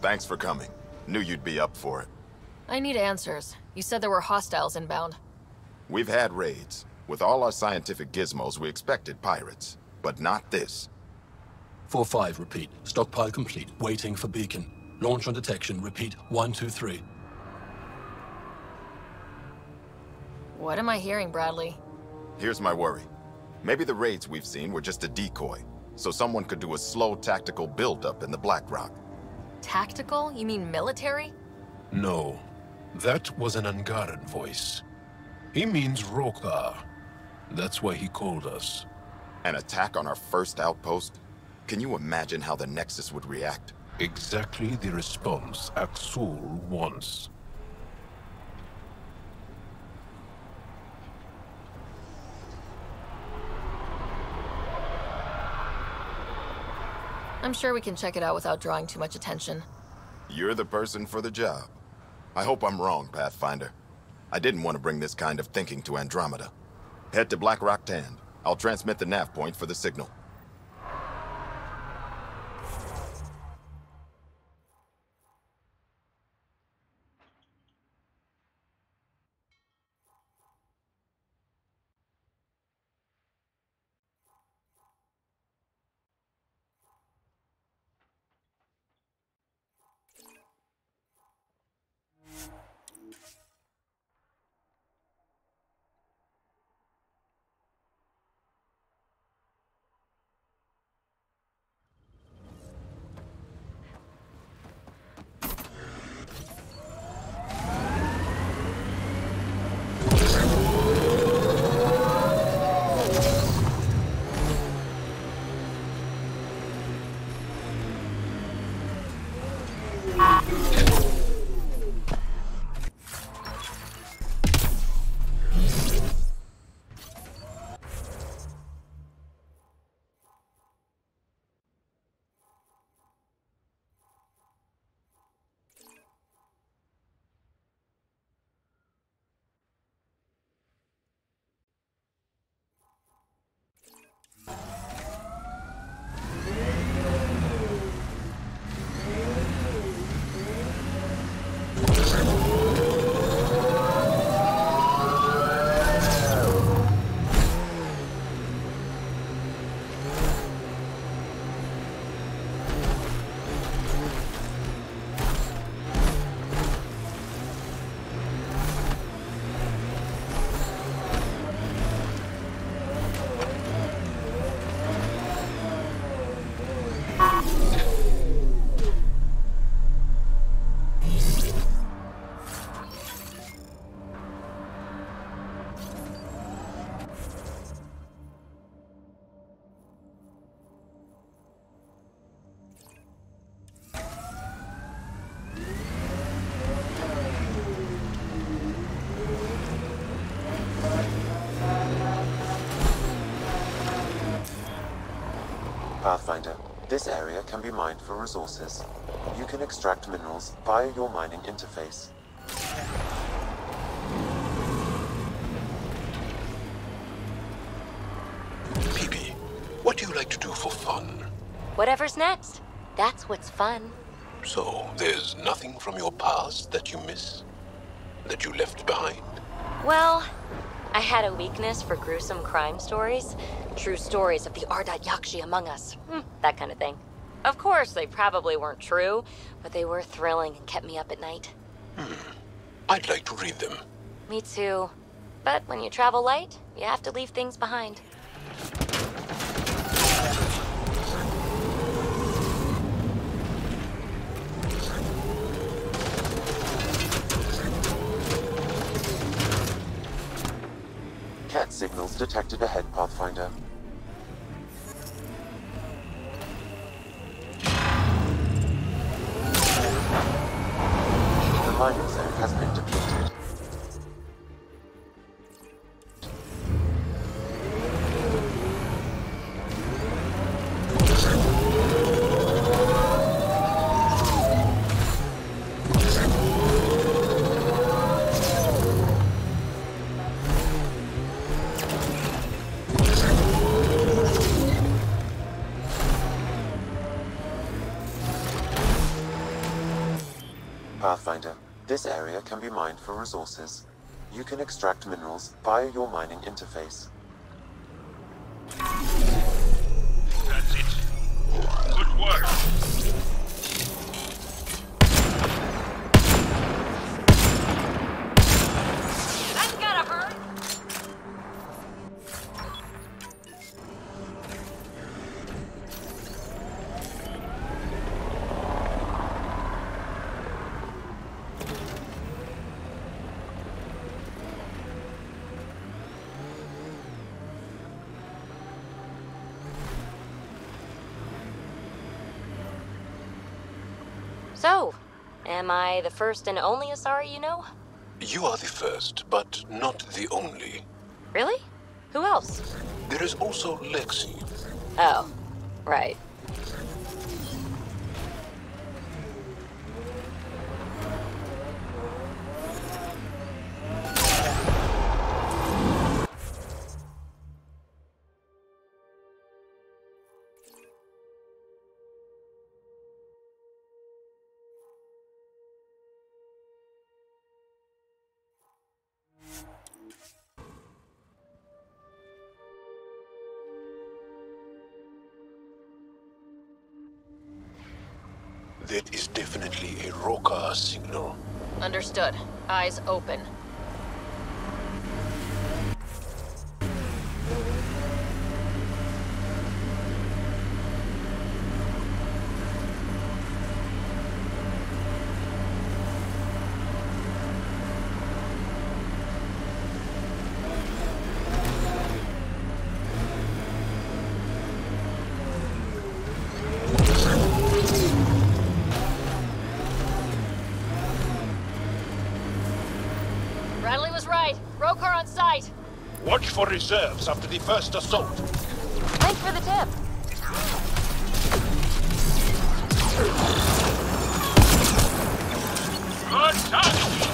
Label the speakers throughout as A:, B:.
A: Thanks for coming. Knew you'd be up for it.
B: I need answers. You said there were hostiles inbound.
A: We've had raids. With all our scientific gizmos, we expected pirates. But not this.
C: 4-5, repeat. Stockpile complete. Waiting for beacon. Launch on detection. Repeat. 1-2-3.
B: What am I hearing, Bradley?
A: Here's my worry. Maybe the raids we've seen were just a decoy, so someone could do a slow tactical buildup in the Black Rock.
B: Tactical? You mean military?
D: No. That was an Angaran voice. He means Rokar. That's why he called us.
A: An attack on our first outpost? Can you imagine how the Nexus would react?
D: Exactly the response Axul wants.
B: I'm sure we can check it out without drawing too much attention.
A: You're the person for the job. I hope I'm wrong, Pathfinder. I didn't want to bring this kind of thinking to Andromeda. Head to Black Rock Tand. I'll transmit the nav point for the signal.
E: Pathfinder, this area can be mined for resources. You can extract minerals via your mining interface.
D: PB, what do you like to do for fun?
F: Whatever's next. That's what's fun.
D: So, there's nothing from your past that you miss? That you left behind?
F: Well, I had a weakness for gruesome crime stories. True stories of the Ardat Yakshi among us. That kind of thing. Of course, they probably weren't true, but they were thrilling and kept me up at night.
D: I'd like to read them.
F: Me too. But when you travel light, you have to leave things behind.
E: Cat signals detected ahead, Pathfinder. The mining zone has been depleted. Pathfinder, this area can be mined for resources. You can extract minerals via your mining interface.
G: That's it. Good work.
F: That's gotta hurt! So, am I the first and only Asari you know?
D: You are the first, but not the only.
F: Really? Who else?
D: There is also Lexi.
F: Oh, right.
D: That is definitely a Roka signal.
B: Understood. Eyes open. Bradley was right. Rokar on site.
G: Watch for reserves after the first assault.
F: Thanks for the tip.
G: Good target.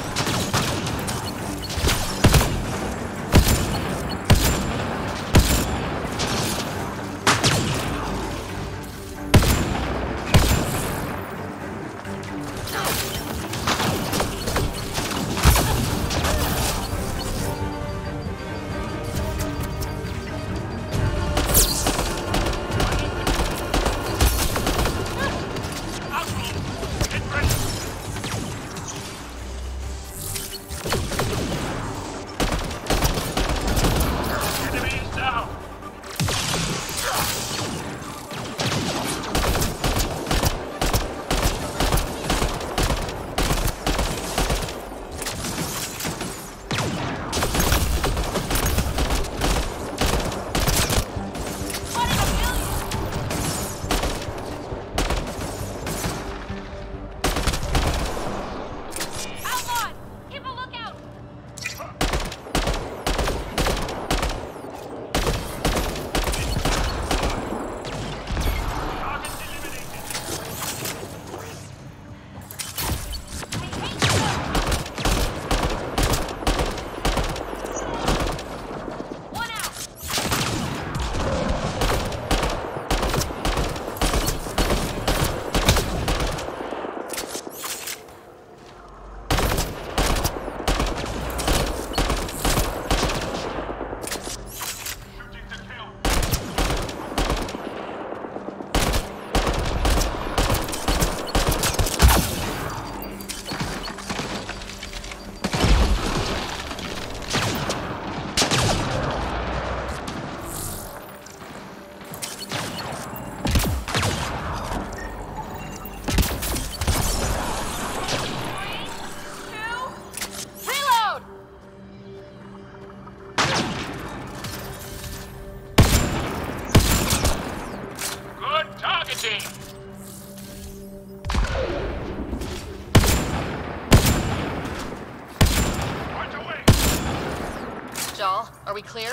B: Are we clear?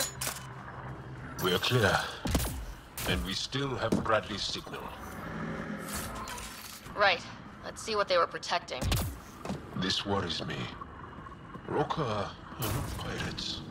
D: We are clear. And we still have Bradley's signal.
B: Right. Let's see what they were protecting.
D: This worries me. Roka are not pirates.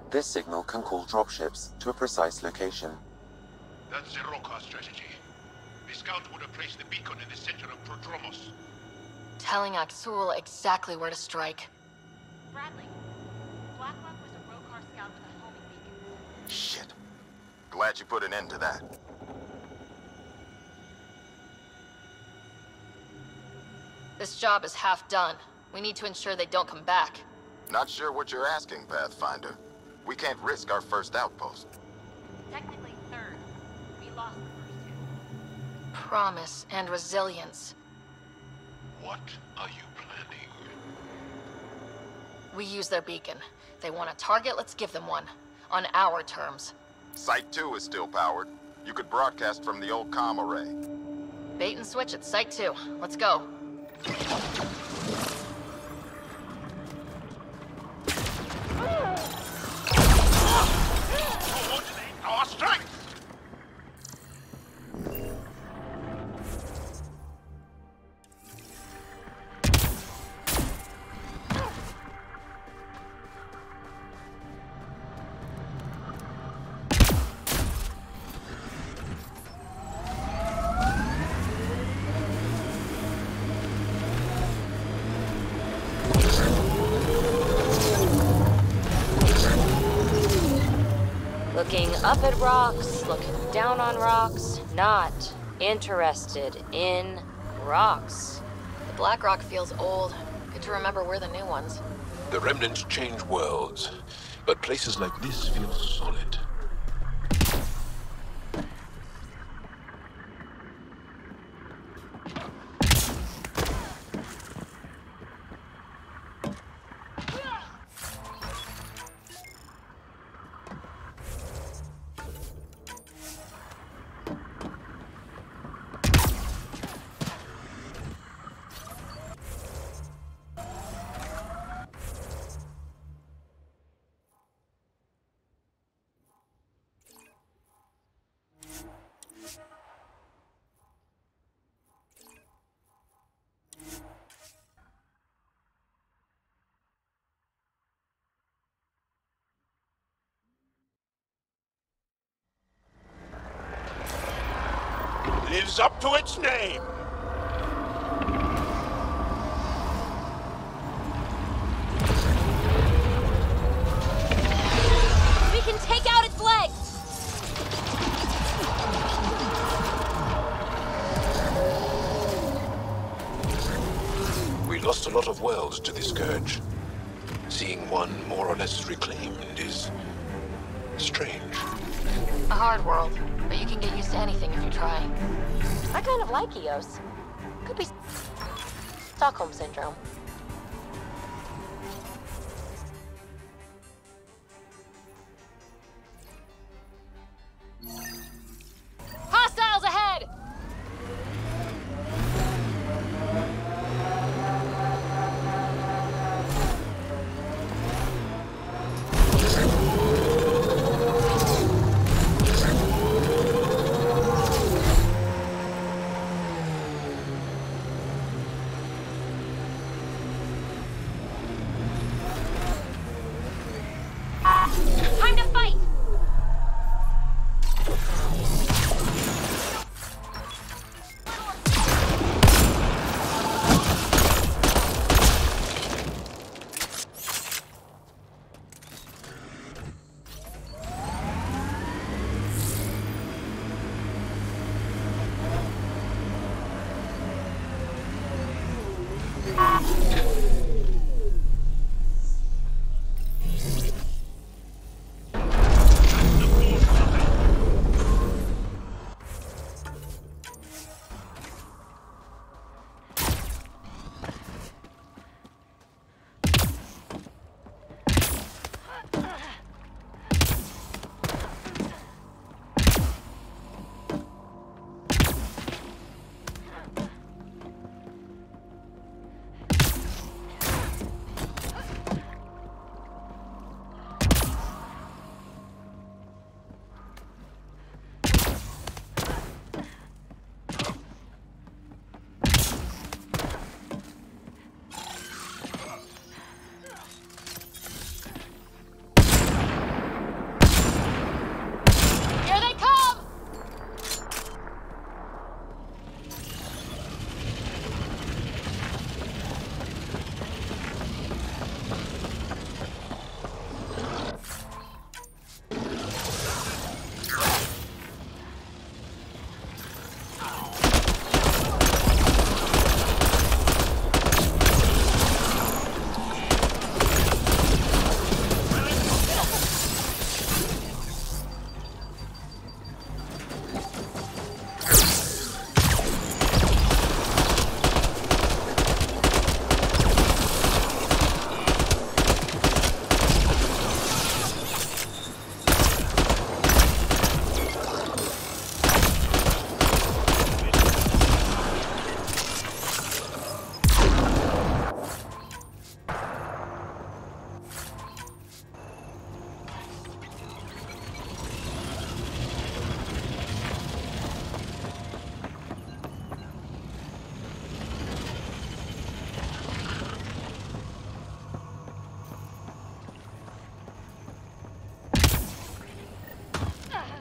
E: This signal can call dropships to a precise location.
G: That's the Roka strategy. The scout would have placed the beacon in the center of Prodromos.
B: Telling Aksul exactly where to strike.
F: Bradley, Blacklock was a Rokar scout with a homing beacon.
A: Shit. Glad you put an end to that.
B: This job is half done. We need to ensure they don't come back.
A: Not sure what you're asking, Pathfinder. We can't risk our first outpost.
F: Technically third. We lost the first two.
B: Promise and resilience.
D: What are you planning?
B: We use their beacon. They want a target, let's give them one. On our terms.
A: Site 2 is still powered. You could broadcast from the old comm array.
B: Bait and switch at Site 2. Let's go.
G: Coordinate our strength!
F: Looking up at rocks, looking down on rocks, not interested in rocks.
B: The Black Rock feels old. Good to remember we're the new ones.
D: The remnants change worlds, but places like this feel solid.
G: Lives up to its name!
F: We can take out its legs!
D: We lost a lot of worlds to the Scourge. Seeing one more or less reclaimed is strange.
B: A hard world, but you can get used to anything if you try.
F: I kind of like Eos. Could be Stockholm Syndrome. Hostiles ahead!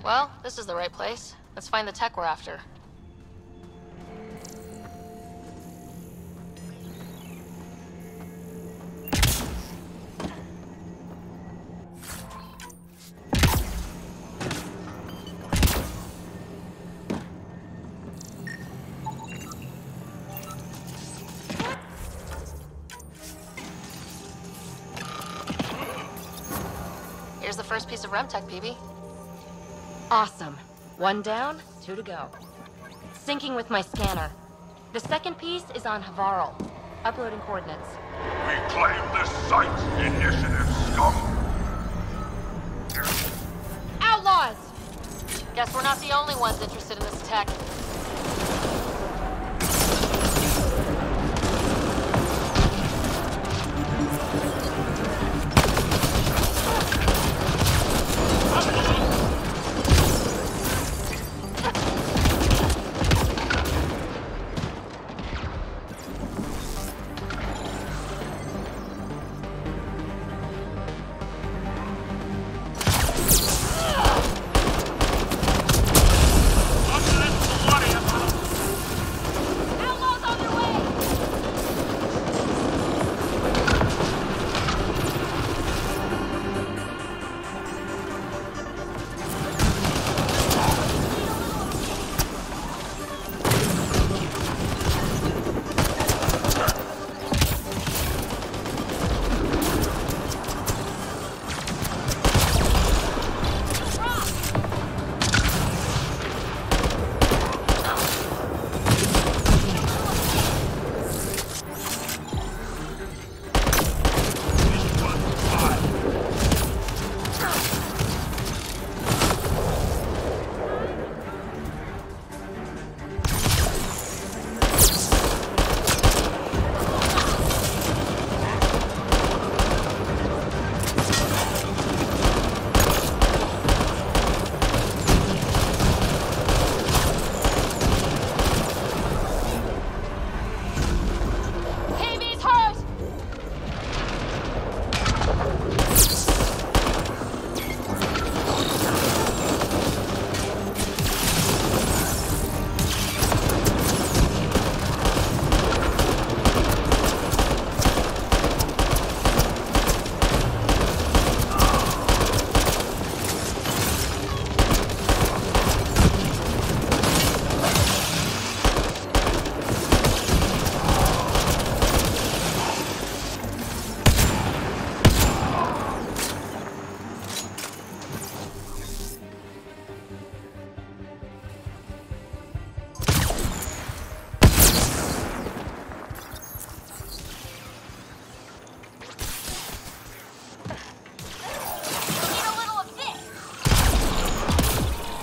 B: Well, this is the right place. Let's find the tech we're after. Here's the first piece of REM tech, PB.
F: Awesome. 1 down, 2 to go. Syncing with my scanner. The second piece is on Havarl. Uploading coordinates.
G: Reclaim this site, initiative scum!
F: Outlaws!
B: Guess we're not the only ones interested in this tech.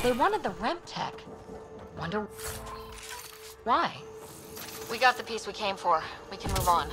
F: They wanted the REM tech. Wonder why?
B: We got the piece we came for. We can move on.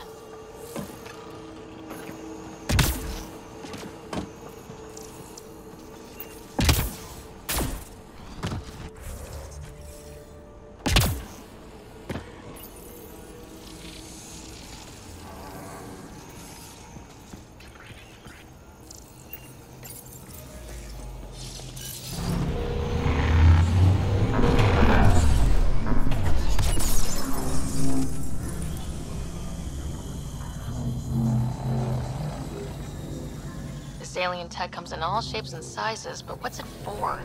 B: This alien tech comes in all shapes and sizes, but what's it for?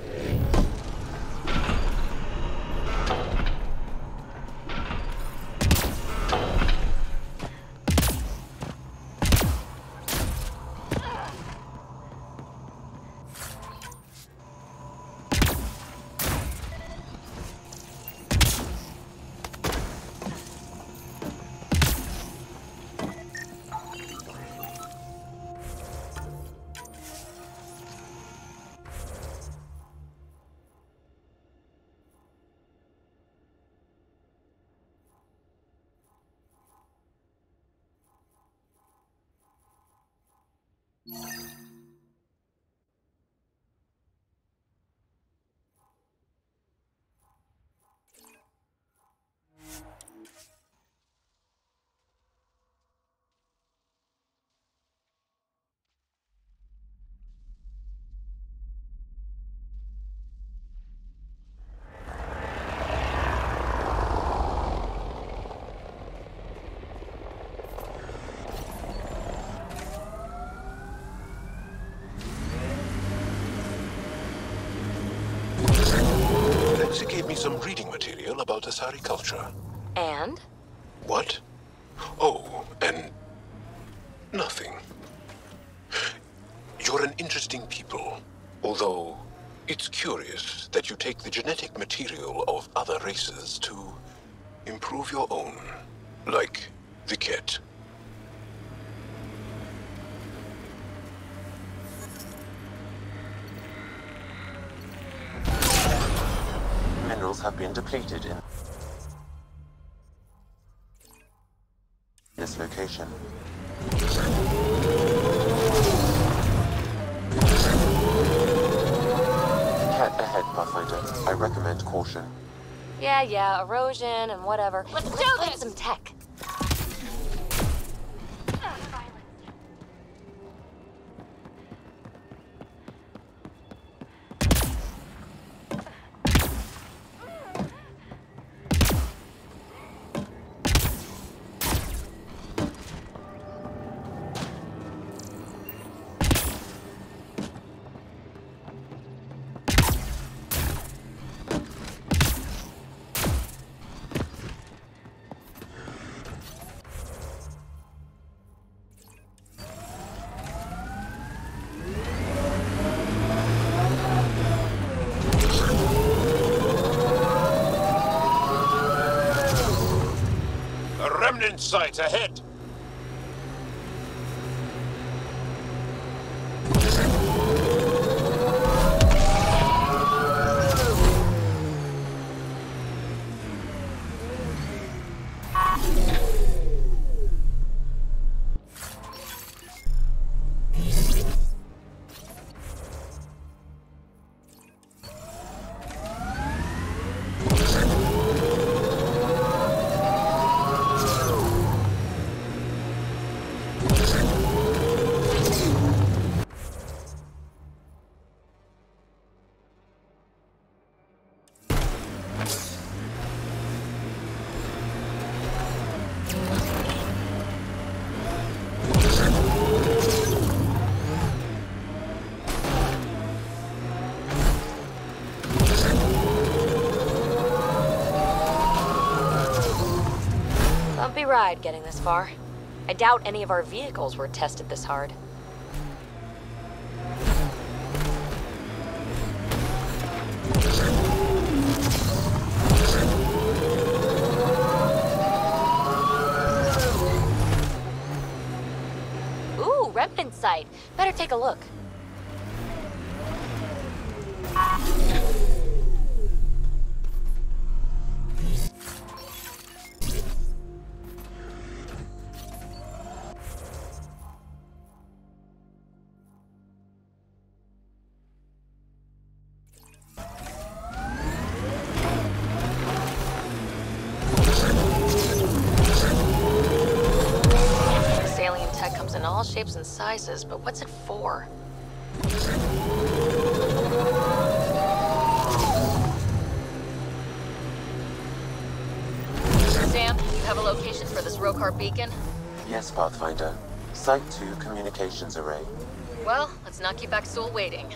D: me some reading material about Asari culture.
F: And?
D: What? Oh, and nothing. You're an interesting people, although it's curious that you take the genetic material of other races to improve your own, like the Ket.
E: Minerals have been depleted in this location. Cat ahead, Pathfinder. I recommend caution.
F: Yeah, erosion and whatever. Let's find some tech.
G: Remnant site ahead!
F: Bumpy ride getting this far. I doubt any of our vehicles were tested this hard. Ooh, remnant site. Better take a look.
B: In all shapes and sizes, but what's it for? Sam, you have a location for this Rokar beacon?
E: Yes, Pathfinder. Site 2 communications array.
B: Well, let's not keep Axel waiting.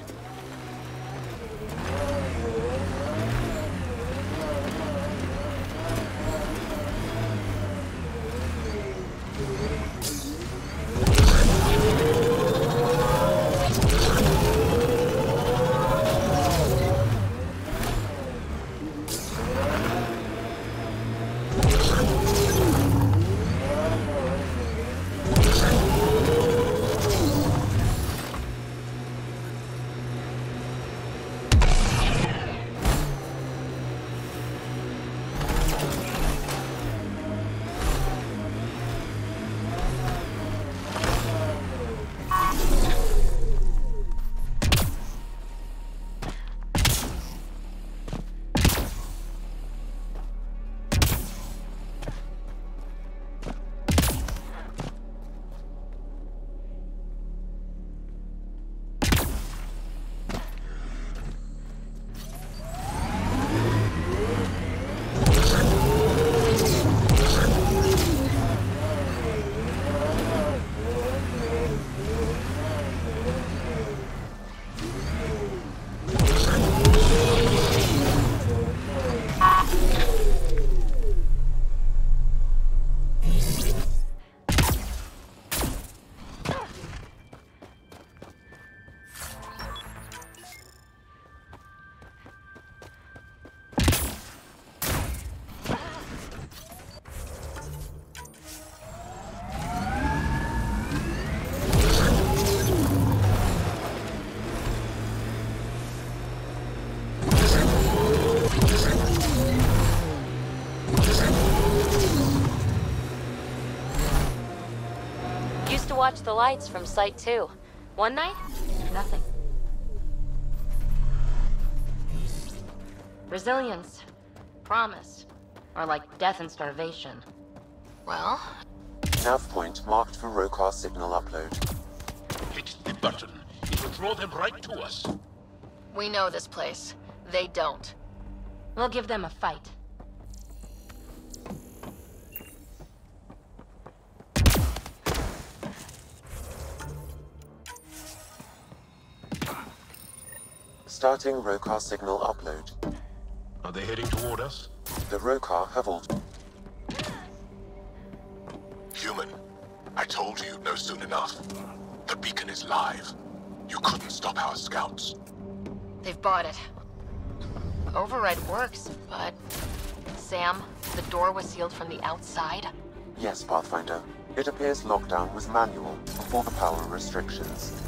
F: to watch the lights from Site 2. One night, nothing. Resilience. Promise. Or like death and starvation.
B: Well,
E: Nav point marked for Rokar signal upload.
G: Hit the button. It will throw them right to us.
B: we know this place. They don't.
F: We'll give them a fight.
E: Starting Rokar signal upload.
G: Are they heading toward us?
E: The Rokar have all...
D: Human, I told you you'd know soon enough. The beacon is live. You couldn't stop our scouts.
B: They've bought it. Override works, but... Sam, the door was sealed from the outside.
E: Yes, Pathfinder. It appears lockdown was manual before the power restrictions.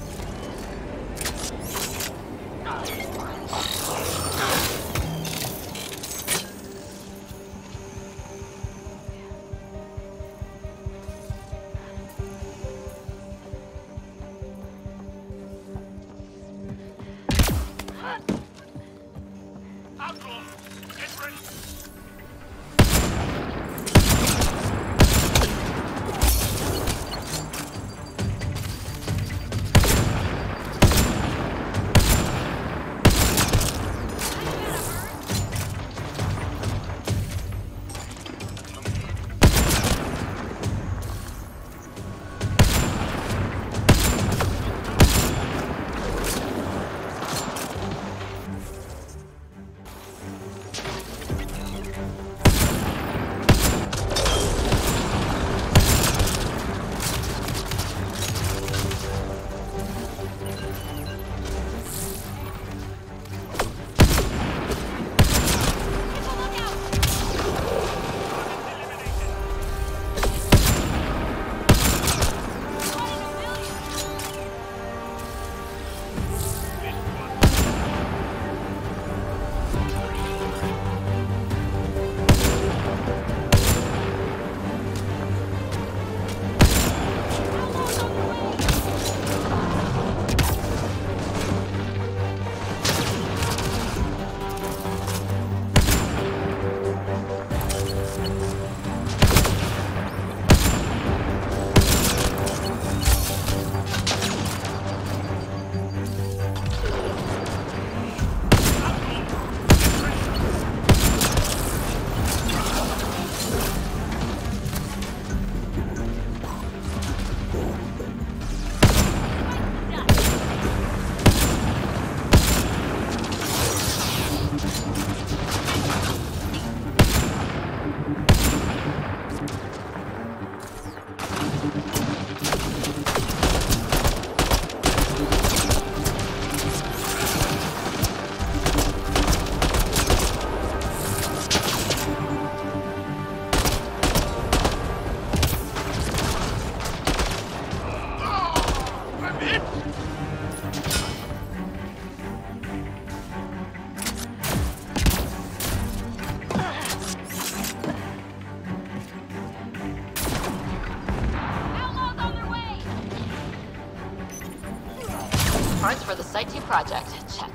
B: Parts for the Site 2 project. Check.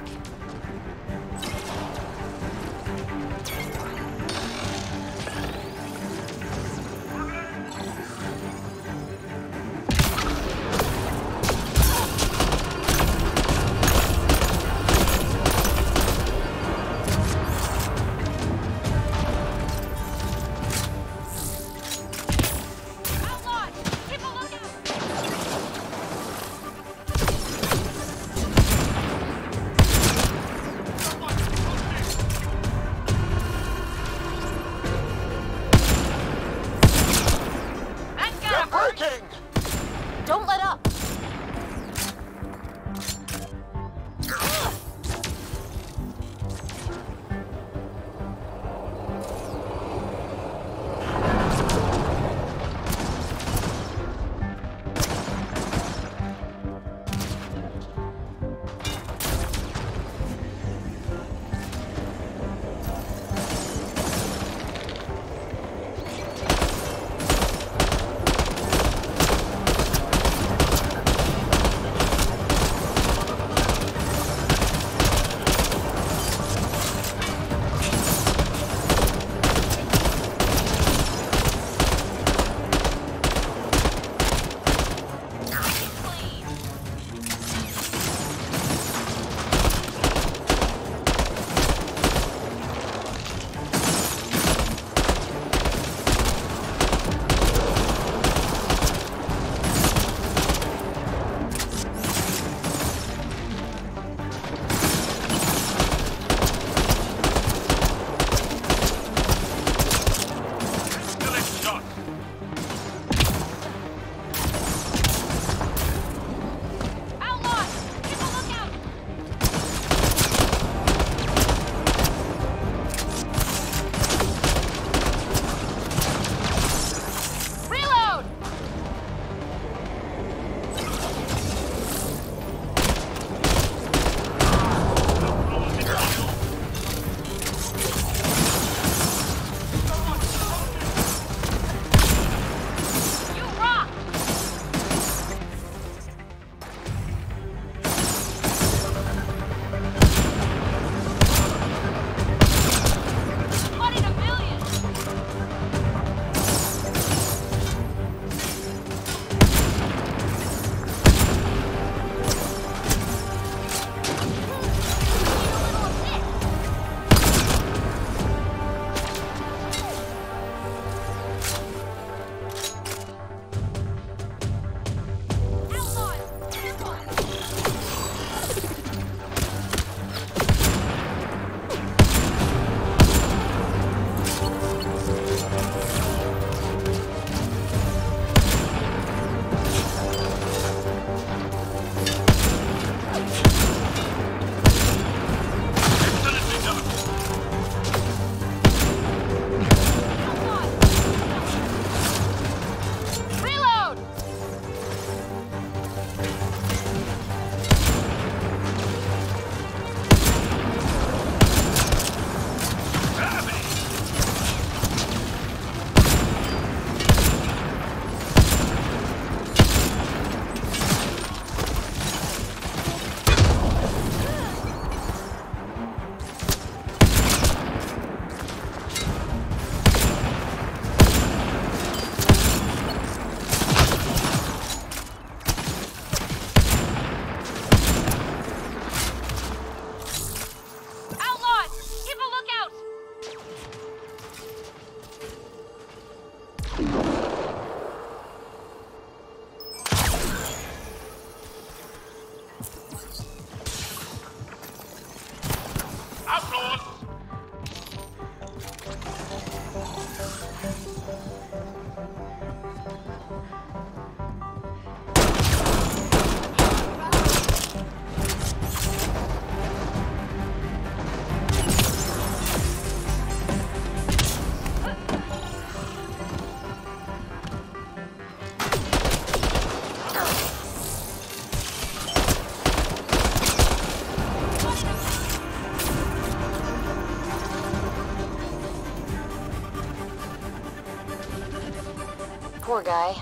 F: guy.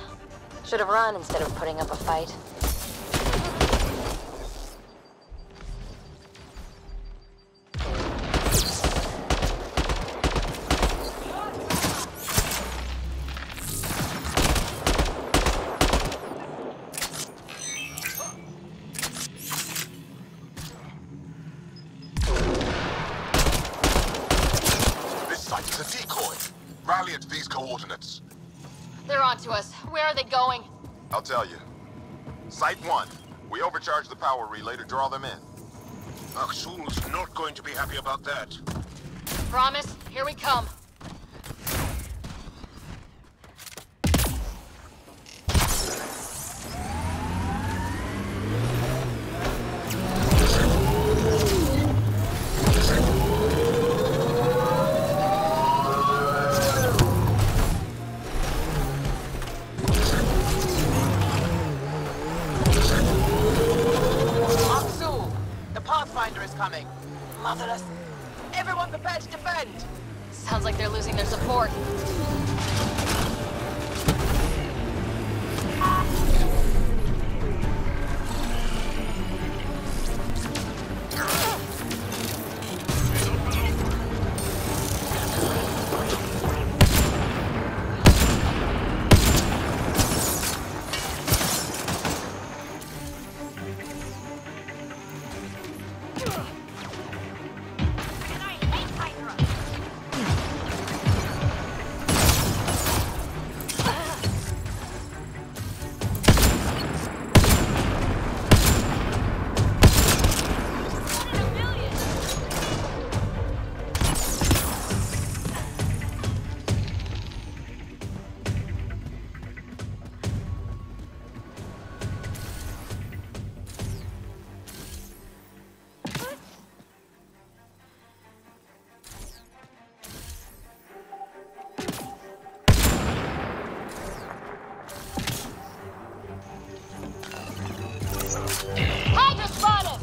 F: Should have run instead of putting up a fight.
G: This site is a decoy. Rally at these coordinates.
B: They're onto us. Where are they going?
A: I'll tell you. Site 1. We overcharged the power relay to draw them in.
G: Aksul's not going to be happy about that.
B: Promise? Here we come.
H: Coming. Motherless. Everyone prepared to defend.
B: Sounds like they're losing their support. Hydra spotted!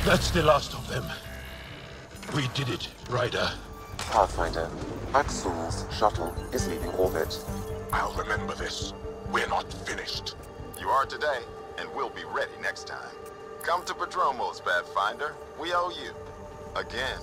C: That's the last of them. We did it, Ryder.
E: Pathfinder, Aksul's shuttle is leaving orbit.
G: I'll remember this. We're not finished.
A: You are today. and we'll be ready next time. Come to Padromos, Pathfinder. We owe you. Again.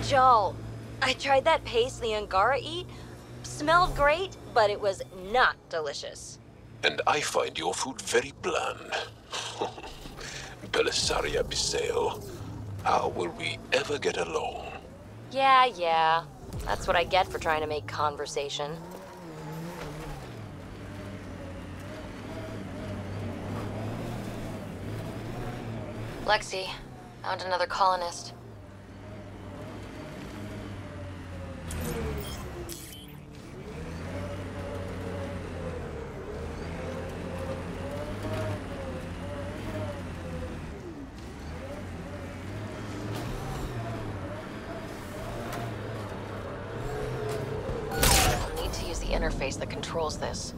F: Joel, I tried that paste the Angara eat. Smelled great, but it was not delicious.
D: And I find your food very bland. Belisaria Biseo, how will we ever get along?
F: Yeah. That's what I get for trying to make conversation.
B: Lexi, found another colonist. I'll need to use the interface that controls this.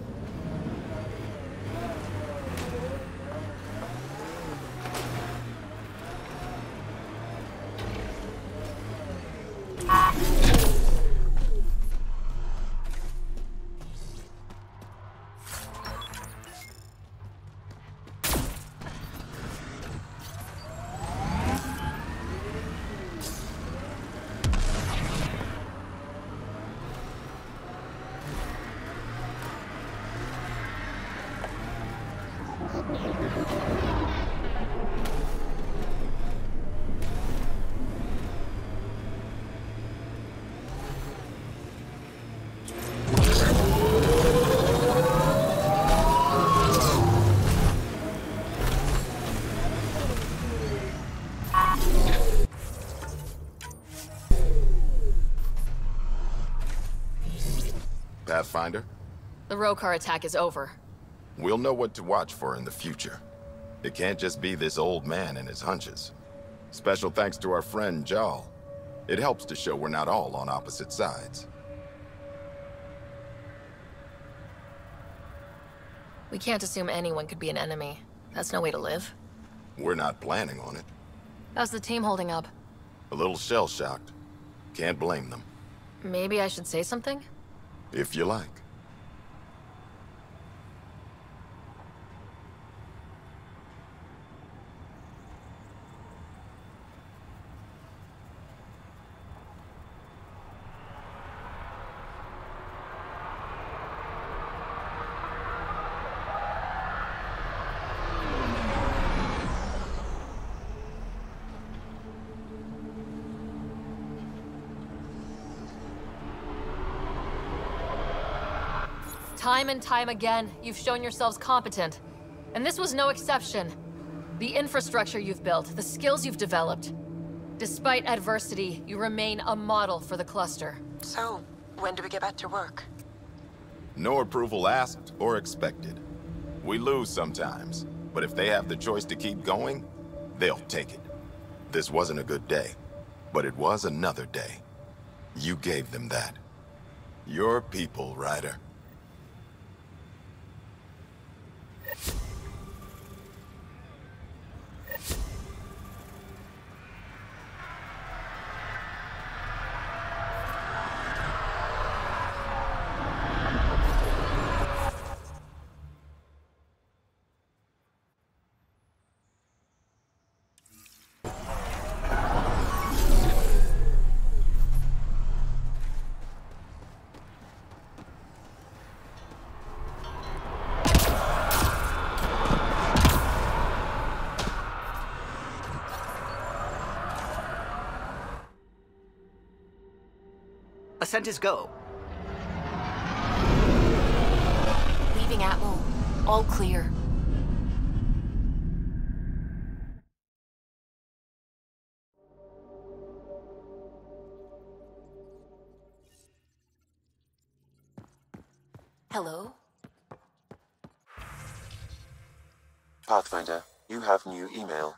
A: Pathfinder?
B: The Rokar attack is over.
A: We'll know what to watch for in the future. It can't just be this old man and his hunches. Special thanks to our friend Jal. It helps to show we're not all on opposite sides.
B: We can't assume anyone could be an enemy. That's no way to live.
A: We're not planning on it.
B: How's the team holding up?
A: A little shell-shocked. Can't blame them.
B: Maybe I should say something?
A: If you like.
B: Time and time again, you've shown yourselves competent. And this was no exception. The infrastructure you've built, the skills you've developed. Despite adversity, you remain a model for the cluster.
H: So, when do we get back to work?
A: No approval asked or expected. We lose sometimes, but if they have the choice to keep going, they'll take it. This wasn't a good day, but it was another day. You gave them that. Your people, Ryder.
I: Ascent is go.
B: Leaving Atmo. All clear. Hello?
E: Pathfinder, you have new email.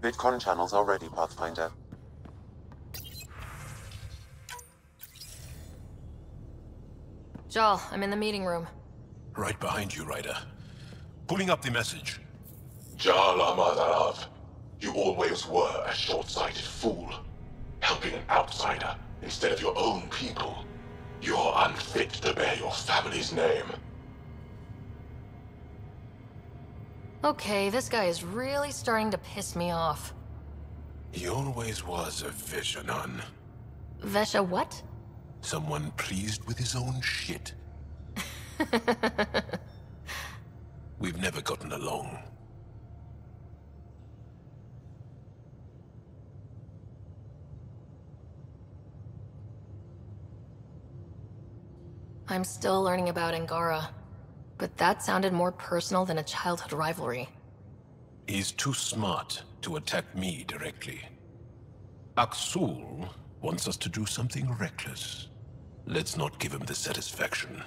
E: Bitcon channels are ready, Pathfinder.
B: Jal, I'm in the meeting room.
D: Right behind you, Ryder. Pulling up the message. Jala Madarav, you always were a short-sighted fool. Helping an outsider instead of your own people. You're unfit to bear your family's name.
B: Okay, this guy is really starting to piss me off.
D: He always was a Veshanon.
B: Vesha what?
D: Someone pleased with his own shit. We've never gotten along.
B: I'm still learning about Angara, but that sounded more personal than a childhood rivalry.
D: He's too smart to attack me directly. Aksul wants us to do something reckless. Let's not give him the satisfaction.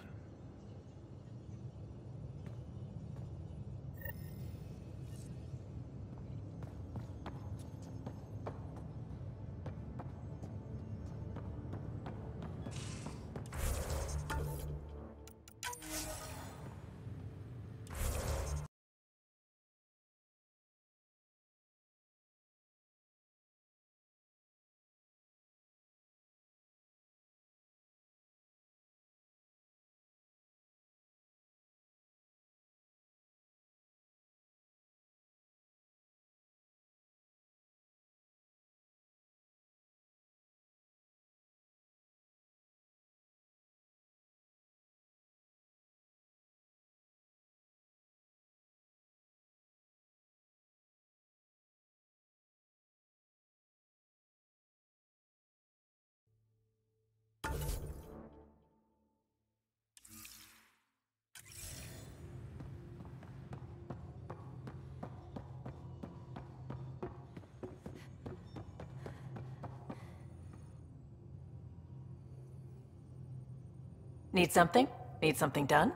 I: Need something? Need something done?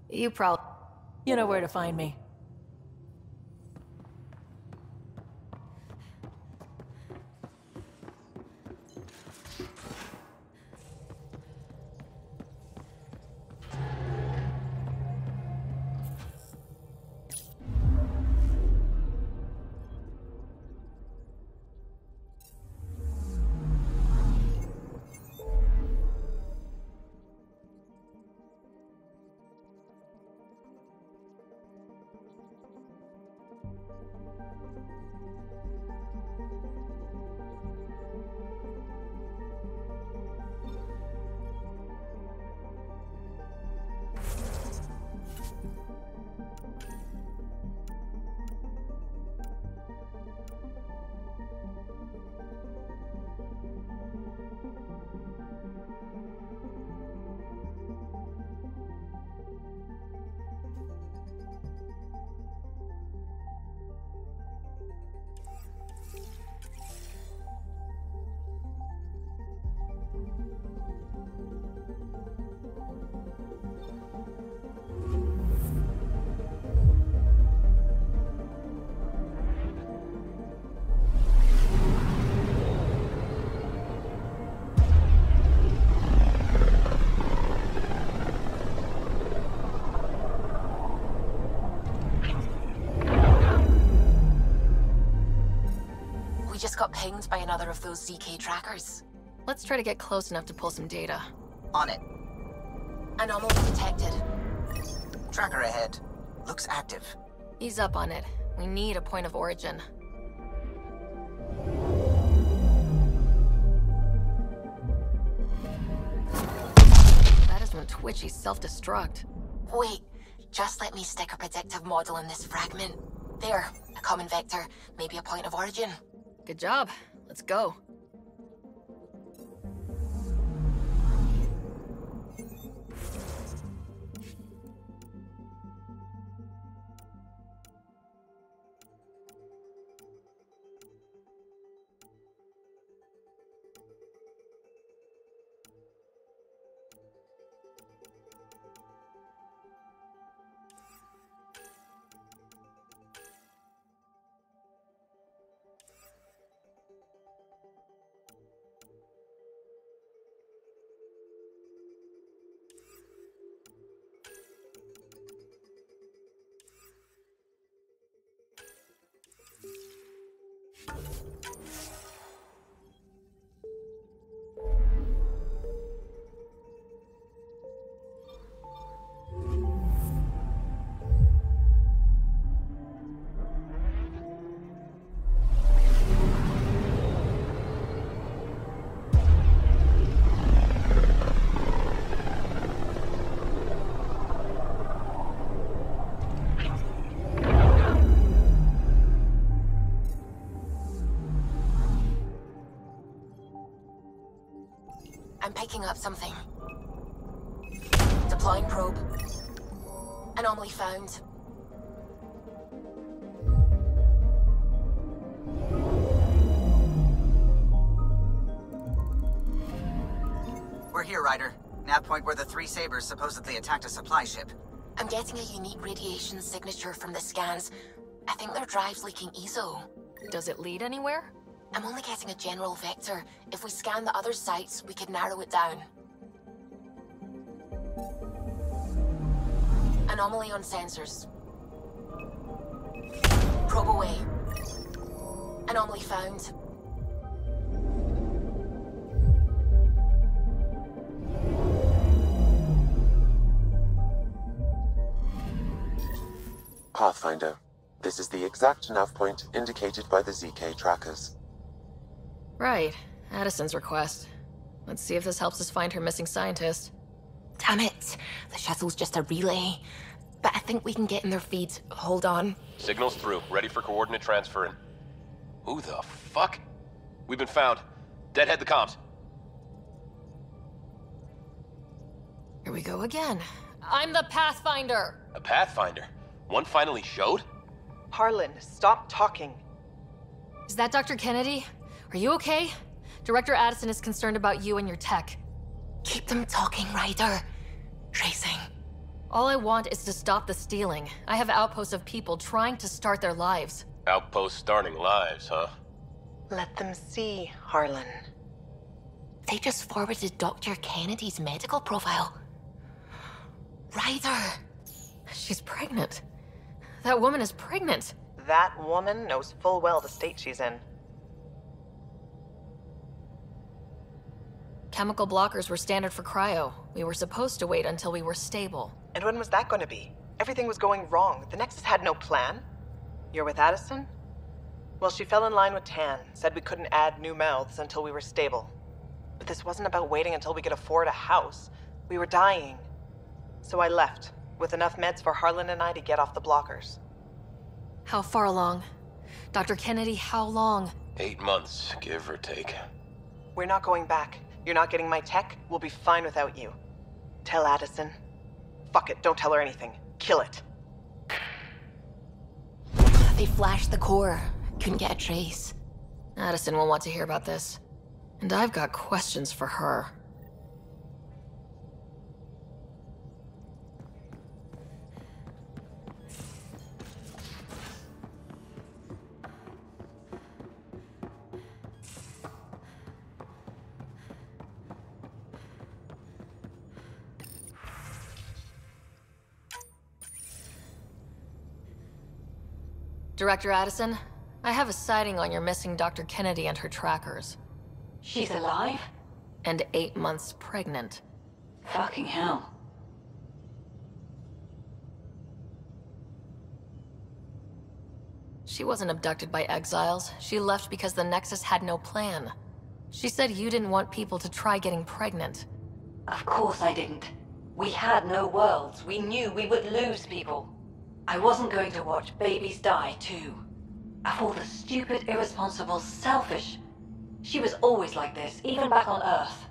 B: You probably...
I: You know where to find me.
H: Just got pinged by another of those ZK trackers.
B: Let's try to get close enough to pull some data.
H: On it. Anomaly detected. Tracker ahead. Looks active.
B: He's up on it. We need a point of origin. That is when Twitchy's self-destruct.
H: Wait, just let me stick a predictive model in this fragment. There, a common vector, maybe a point of origin.
B: Good job. Let's go.
H: I'm picking up something. Deploying probe. Anomaly found.
J: We're here, Ryder. Nav point where the three Sabers supposedly attacked a supply ship.
H: I'm getting a unique radiation signature from the scans. I think their drive's leaking ESO.
B: Does it lead anywhere?
H: I'm only getting a general vector. If we scan the other sites, we could narrow it down. Anomaly on sensors. Probe away. Anomaly found.
E: Pathfinder, this is the exact nav point indicated by the ZK trackers.
B: Right. Addison's request. Let's see if this helps us find her missing scientist.
H: Damn it. The shuttle's just a relay. But I think we can get in their feed. Hold on.
K: Signal's through. Ready for coordinate transferring. Who the fuck? We've been found. Deadhead the comms.
B: Here we go again. I'm the Pathfinder.
K: A Pathfinder? One finally showed?
L: Harlan, stop talking.
B: Is that Dr. Kennedy? Are you okay? Director Addison is concerned about you and your tech.
H: Keep them talking, Ryder. Tracing.
B: All I want is to stop the stealing. I have outposts of people trying to start their lives.
K: Outpost starting lives, huh?
L: Let them see, Harlan.
H: They just forwarded Dr. Kennedy's medical profile. Ryder!
B: She's pregnant. That woman is pregnant.
L: That woman knows full well the state she's in.
B: Chemical blockers were standard for cryo. We were supposed to wait until we were stable.
L: And when was that going to be? Everything was going wrong. The Nexus had no plan. You're with Addison? Well, she fell in line with Tan, said we couldn't add new mouths until we were stable. But this wasn't about waiting until we could afford a house. We were dying. So I left, with enough meds for Harlan and I to get off the blockers.
B: How far along? Dr. Kennedy, how long?
K: 8 months, give or take.
L: We're not going back. You're not getting my tech. We'll be fine without you. Tell Addison. Fuck it, don't tell her anything. Kill it.
H: They flashed the core. Couldn't get a trace.
B: Addison will want to hear about this. And I've got questions for her. Director Addison, I have a sighting on your missing Dr. Kennedy and her trackers.
F: She's alive?
B: And 8 months pregnant.
F: Fucking hell.
B: She wasn't abducted by exiles. She left because the Nexus had no plan. She said you didn't want people to try getting pregnant.
F: Of course I didn't. We had no worlds. We knew we would lose people. I wasn't going to watch babies die, too. Of all the stupid, irresponsible, selfish... She was always like this, even back on Earth.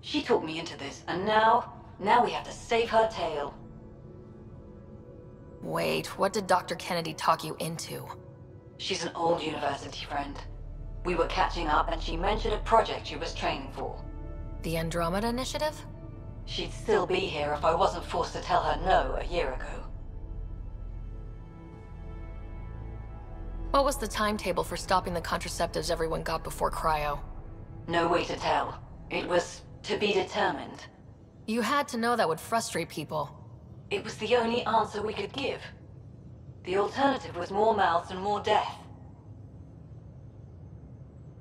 F: She talked me into this, and now we have to save her tail.
B: Wait, what did Dr. Kennedy talk you into?
F: She's an old university friend. We were catching up, and she mentioned a project she was training for.
B: The Andromeda Initiative?
F: She'd still be here if I wasn't forced to tell her no a year ago.
B: What was the timetable for stopping the contraceptives everyone got before cryo?
F: No way to tell. It was to be determined.
B: You had to know that would frustrate people.
F: It was the only answer we could give. The alternative was more mouths and more death.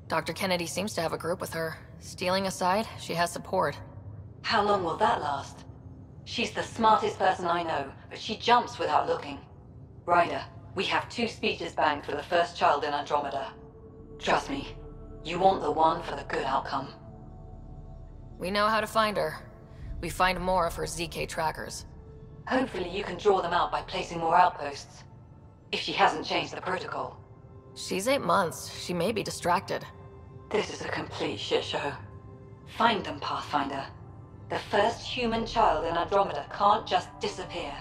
B: Dr. Kennedy seems to have a group with her. Stealing aside, she has support.
F: How long will that last? She's the smartest person I know, but she jumps without looking. Ryder, we have 2 speeches banked for the first child in Andromeda. Trust me, you want the one for the good outcome.
B: We know how to find her. We find more of her ZK trackers.
F: Hopefully you can draw them out by placing more outposts. If she hasn't changed the protocol.
B: She's 8 months. She may be distracted.
F: This is a complete shit show.
M: Find them, Pathfinder. The first human child in Andromeda can't just disappear.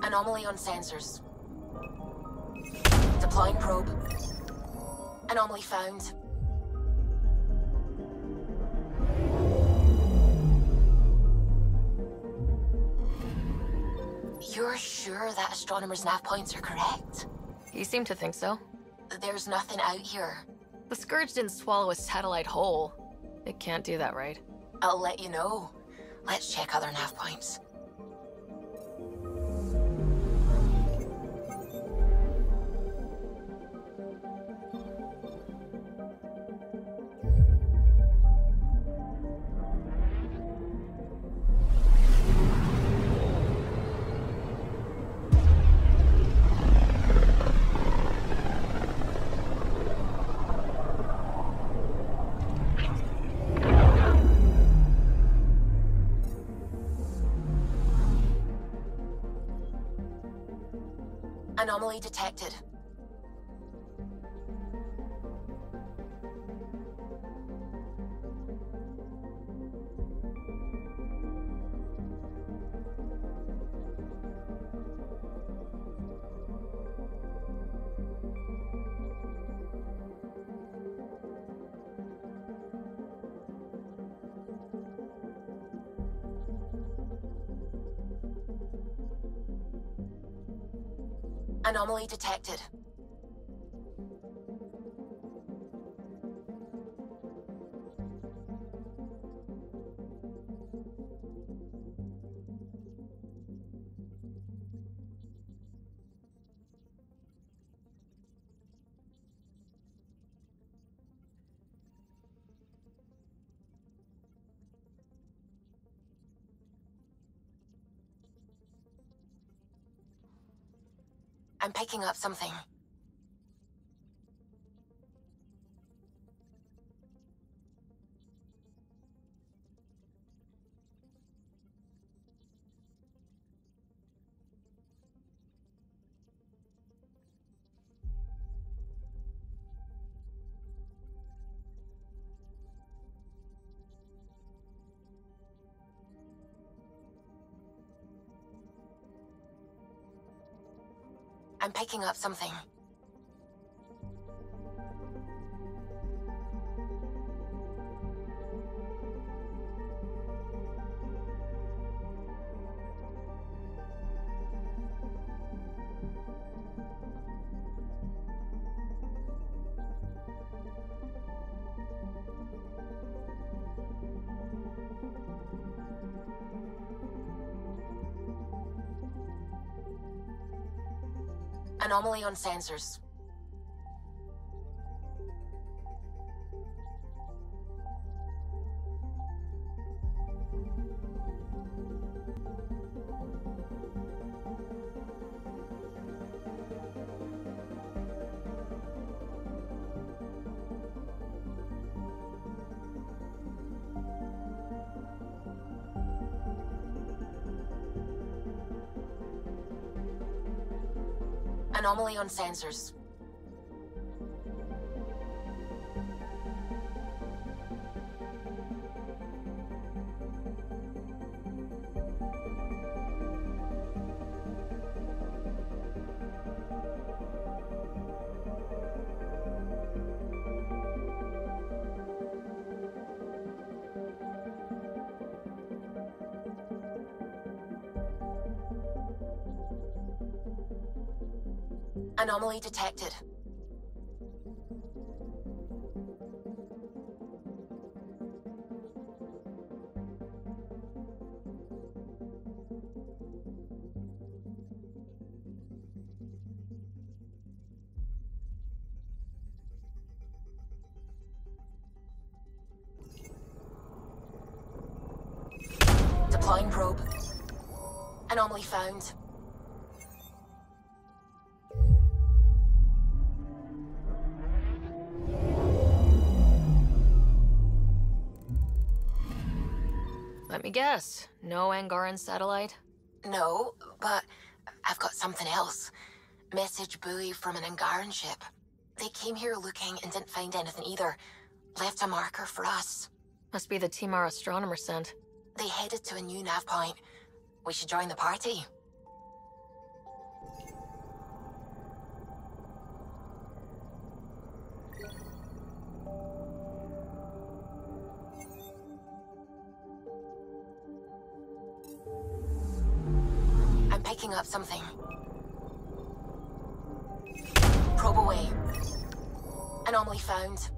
H: Anomaly on sensors. Deploying probe. Anomaly found. You're sure that astronomer's nav points are correct?
B: He seemed to think so.
H: There's nothing out here.
B: The Scourge didn't swallow a satellite whole. It can't do that, right?
H: I'll let you know. Let's check other nav points. Anomaly detected. Anomaly detected. I'm picking up something. I'm picking up something. Anomaly on sensors. Anomaly on sensors. Anomaly detected. Deploying probe. Anomaly found.
B: Let me guess. No Angaran satellite?
H: No, but I've got something else. Message buoy from an Angaran ship. They came here looking and didn't find anything either. Left a marker for us.
B: Must be the team our astronomer sent.
H: They headed to a new nav point. We should join the party. I'm picking up something. Probe away. Anomaly found.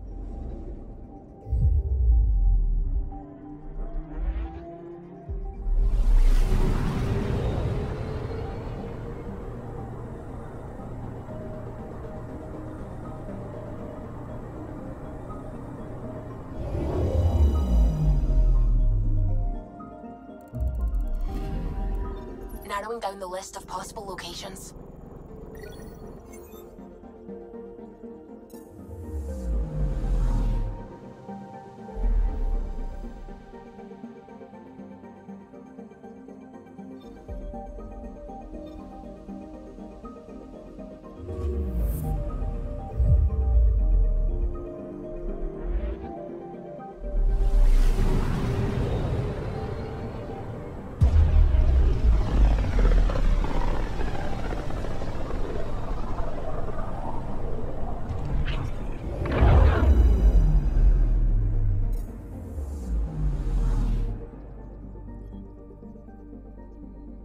H: Narrowing down the list of possible locations.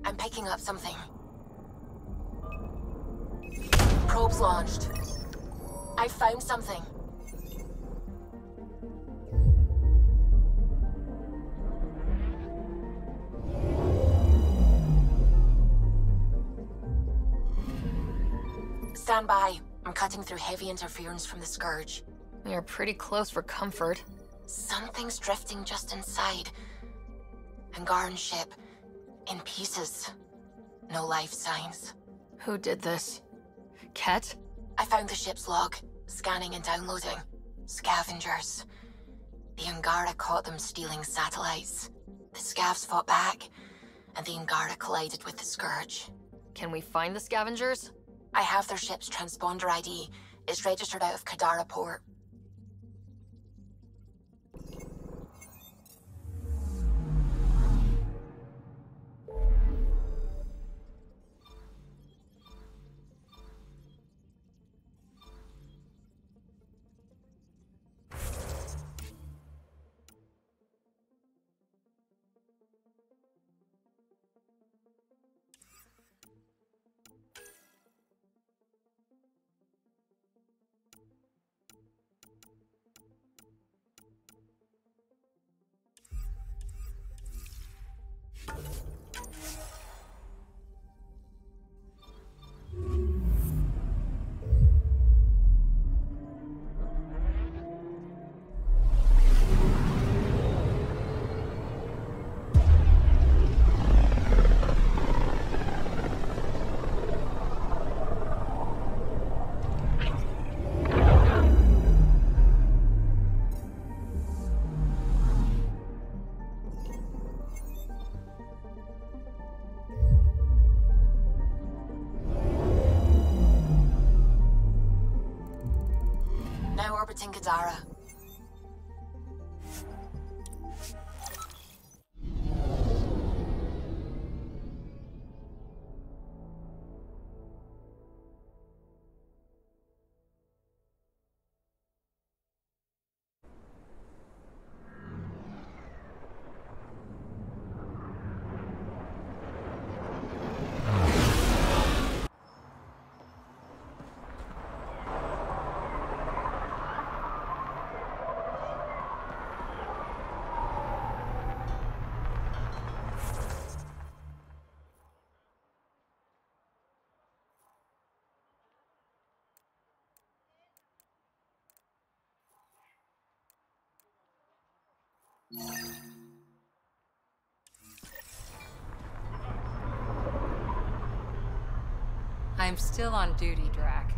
H: I'm picking up something. Probe's launched. I found something. Stand by. I'm cutting through heavy interference from the Scourge.
B: We are pretty close for comfort.
H: Something's drifting just inside. Angaran ship. In pieces. No life signs.
B: Who did this? Ket?
H: I found the ship's log. Scanning and downloading. Scavengers. The Angara caught them stealing satellites. The Scavs fought back, and the Angara collided with the Scourge.
B: Can we find the scavengers?
H: I have their ship's transponder ID. It's registered out of Kadara port. Zara.
M: I'm still on duty, Drac.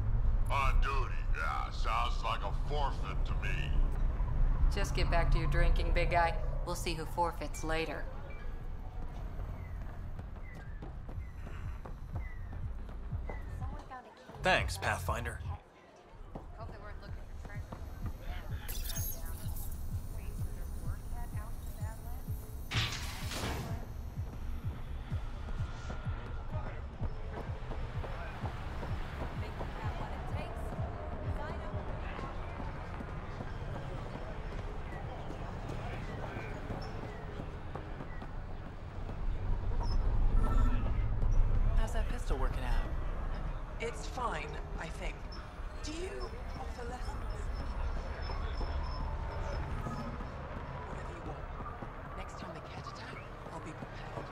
G: On duty, yeah. Sounds like a forfeit to me.
M: Just get back to your drinking, big guy. We'll see who forfeits later.
N: Thanks, Pathfinder.
L: How's that pistol working out? It's fine, I think. Do you offer lessons? Whatever you want. Next time the cat attack, I'll be prepared.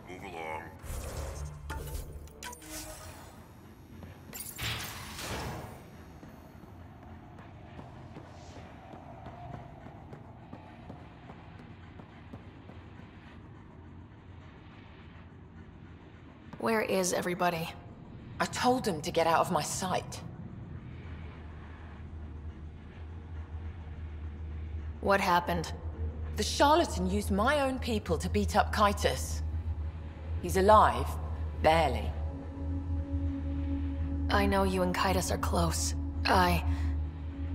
G: Move along.
B: Where is everybody?
L: I told them to get out of my sight.
B: What happened?
L: The charlatan used my own people to beat up Kytus. He's alive, barely.
B: I know you and Kytus are close.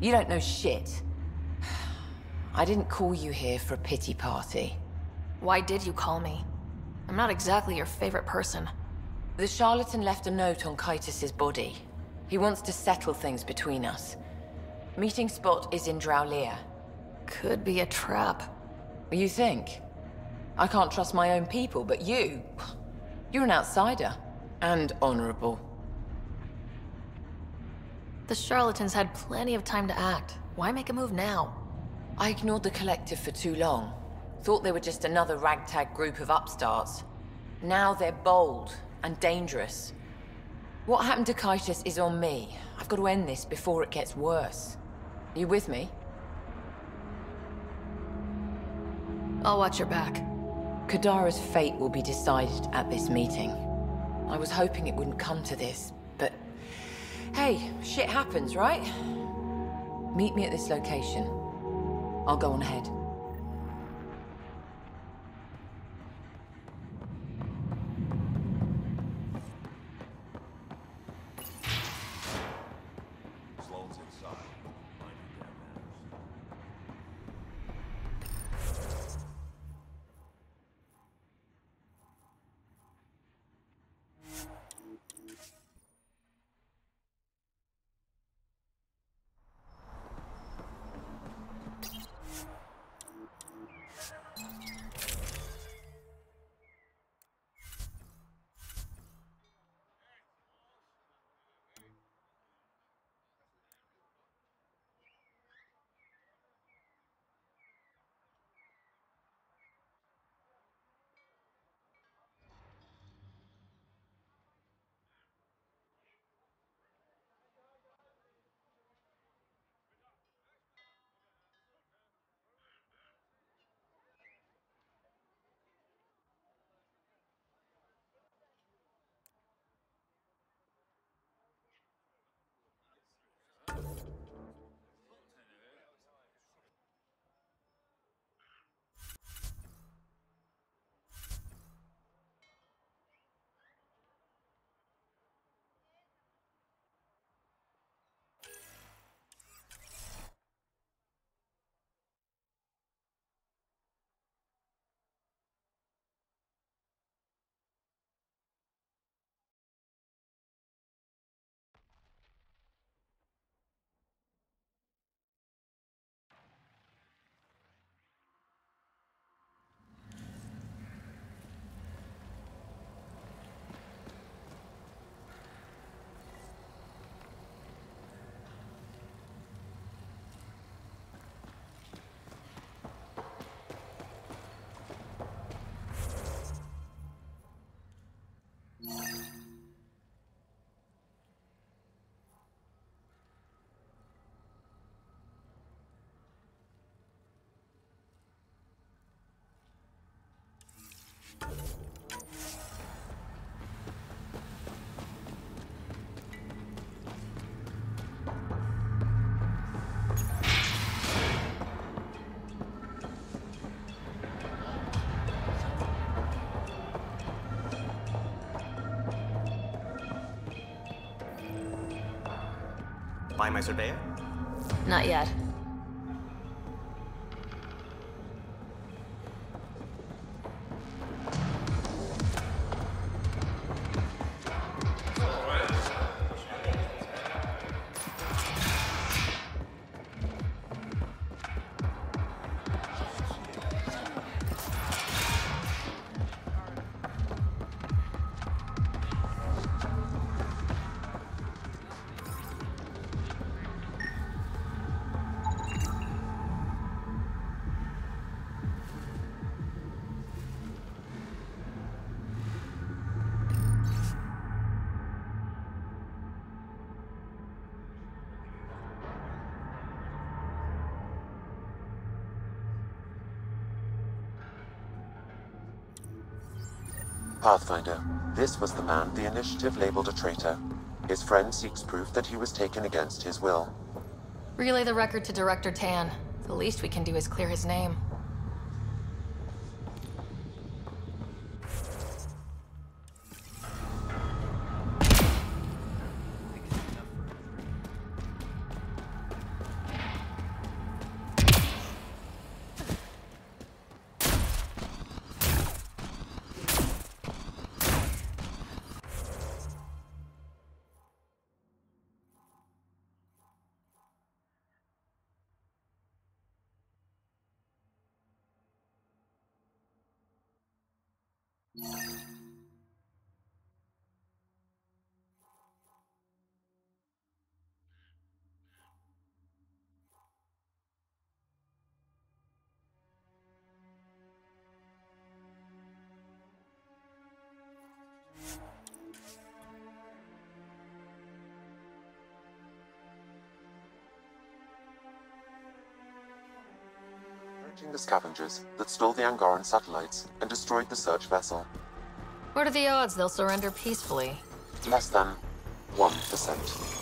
L: You don't know shit. I didn't call you here for a pity party.
B: Why did you call me? I'm not exactly your favorite person.
L: The charlatan left a note on Kytus's body. He wants to settle things between us. Meeting spot is in Drowlear.
B: Could be a trap.
L: You think? I can't trust my own people, but you're an outsider. And honorable.
B: The charlatans had plenty of time to act. Why make a move now?
L: I ignored the collective for too long. Thought they were just another ragtag group of upstarts. Now they're bold and dangerous. What happened to Kytus is on me. I've got to end this before it gets worse. You with me?
B: I'll watch your back.
L: Kadara's fate will be decided at this meeting. I was hoping it wouldn't come to this, but hey, shit happens, right? Meet me at this location. I'll go on ahead.
G: Sloan's inside. Mind your damn
N: find my surveyor?
B: Not yet.
E: Pathfinder, this was the man the Initiative labeled a traitor. His friend seeks proof that he was taken against his will.
B: Relay the record to Director Tan. The least we can do is clear his name.
E: The scavengers that stole the Angaran satellites and destroyed the search vessel.
B: What are the odds they'll surrender peacefully?
E: Less than 1%.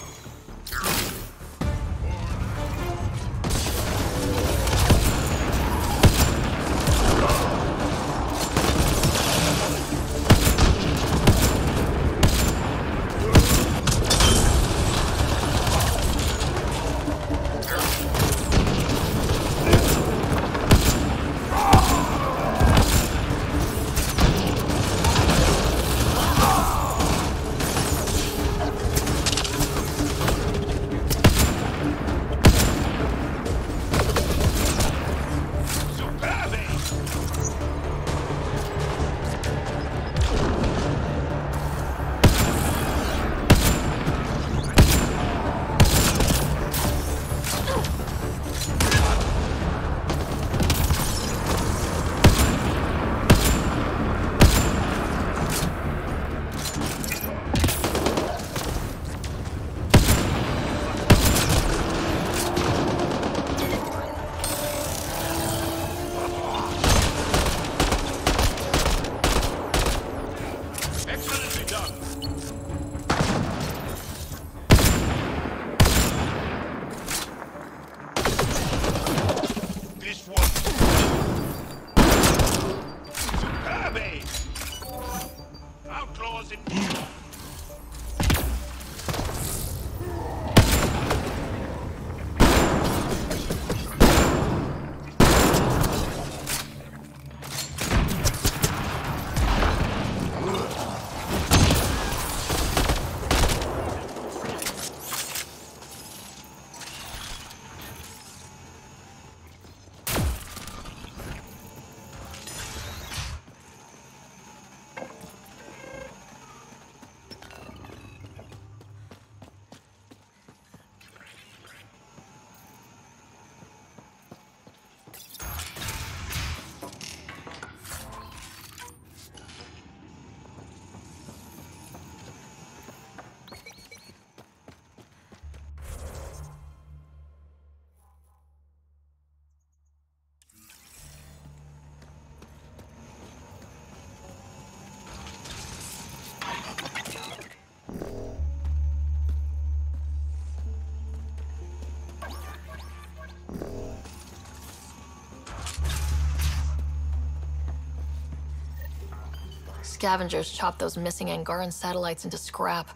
B: Scavengers chop those missing Angaran satellites into scrap.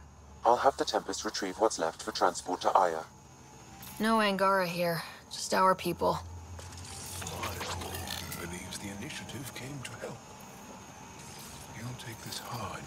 E: I'll have the Tempest retrieve what's left for transport to Aya.
B: No Angara here, just our people.
G: Believes the initiative came to help. You'll take this hard.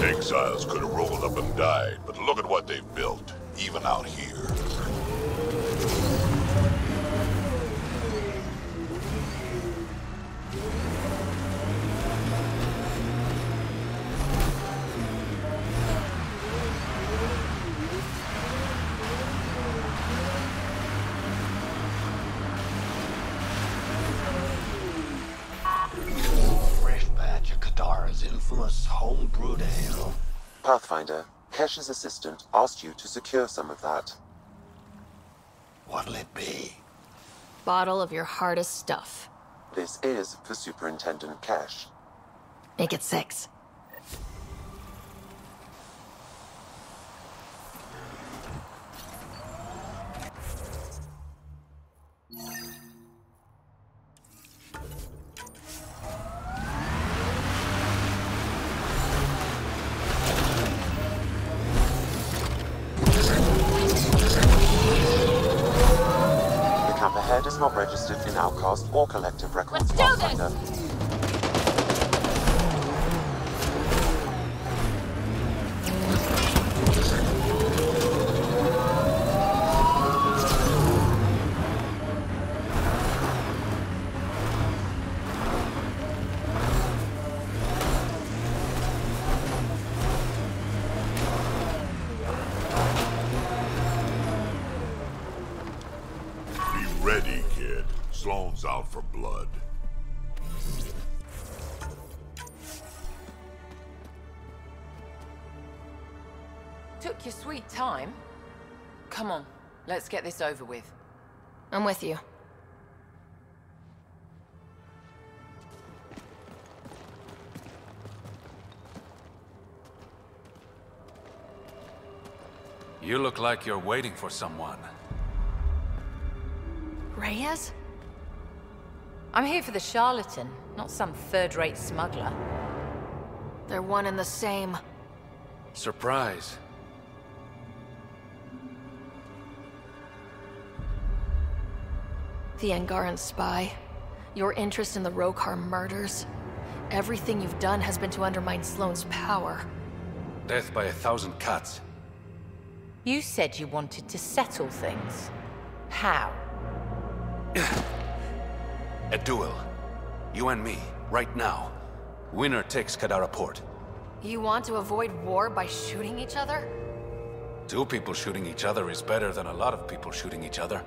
D: Exiles could have rolled up and died, but look at what they've built, even out here.
N: Fresh batch of Kadara's infamous home-brewed ale.
E: Pathfinder, Kesh's assistant asked you to secure some of that.
N: What'll it be?
B: Bottle of your hardest stuff.
E: This is for Superintendent Kesh.
B: Make it 6.
E: The camp ahead is not registered in Outcast or Collective Records.
F: Let's do this!
E: Pathfinder.
D: Be ready, kid. Sloane's out for blood.
O: Took your sweet time. Come on, let's get this over with.
B: I'm with you.
P: You look like you're waiting for someone.
B: Reyes?
O: I'm here for the charlatan, not some third-rate smuggler.
B: They're one and the same.
P: Surprise.
B: The Angaran spy. Your interest in the Rokar murders. Everything you've done has been to undermine Sloane's power.
P: Death by 1,000 cuts.
O: You said you wanted to settle things. How?
P: A duel. You and me, right now. Winner takes Kadara Port.
B: You want to avoid war by shooting each other?
P: 2 people shooting each other is better than a lot of people shooting each other.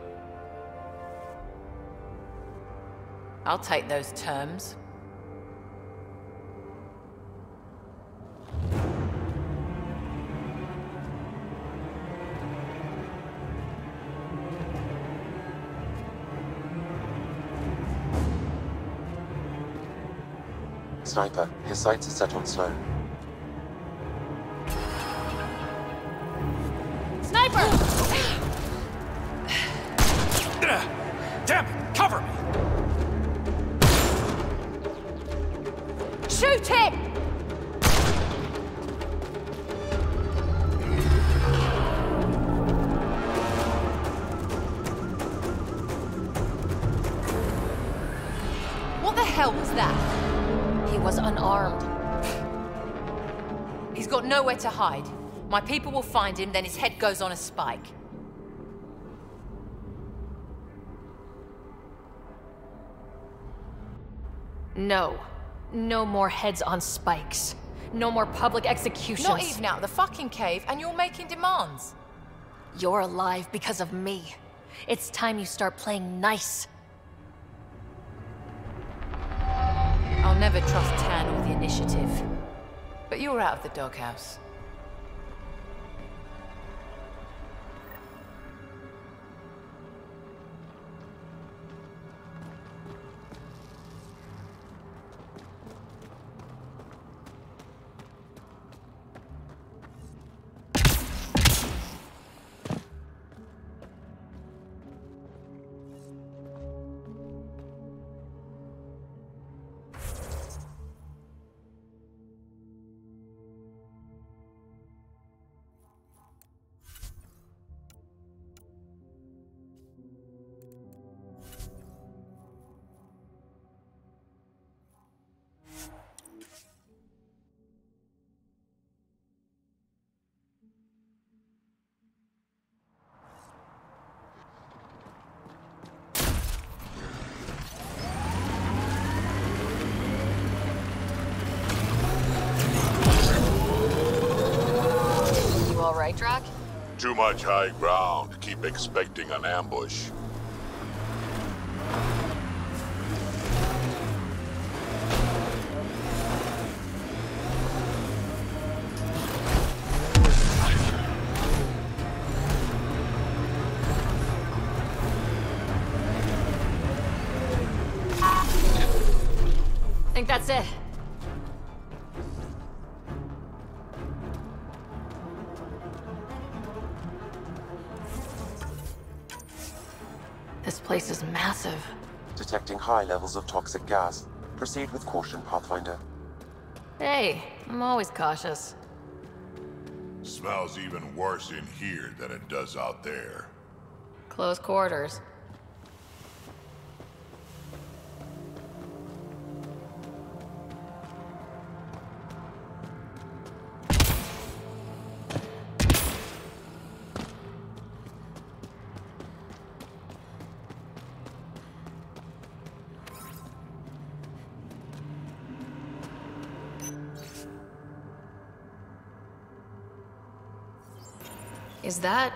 O: I'll take those terms.
E: Sniper, his sights are set on Sloane.
B: Sniper!
P: Damn it! Cover me!
O: Shoot him! What the hell was that?
B: He was unarmed.
O: He's got nowhere to hide. My people will find him, then his head goes on a spike.
B: No. No more heads on spikes. No more public executions.
O: Not even out of the fucking cave, and you're making demands.
B: You're alive because of me. It's time you start playing nice.
O: I'll never trust Tan or the Initiative. But you're out of the doghouse.
B: Right, Drac?
G: Too much high ground to keep expecting an ambush.
B: Think that's it. This place is massive.
E: Detecting high levels of toxic gas. Proceed with caution, Pathfinder.
B: Hey, I'm always cautious.
G: Smells even worse in here than it does out there.
B: Close quarters. Is that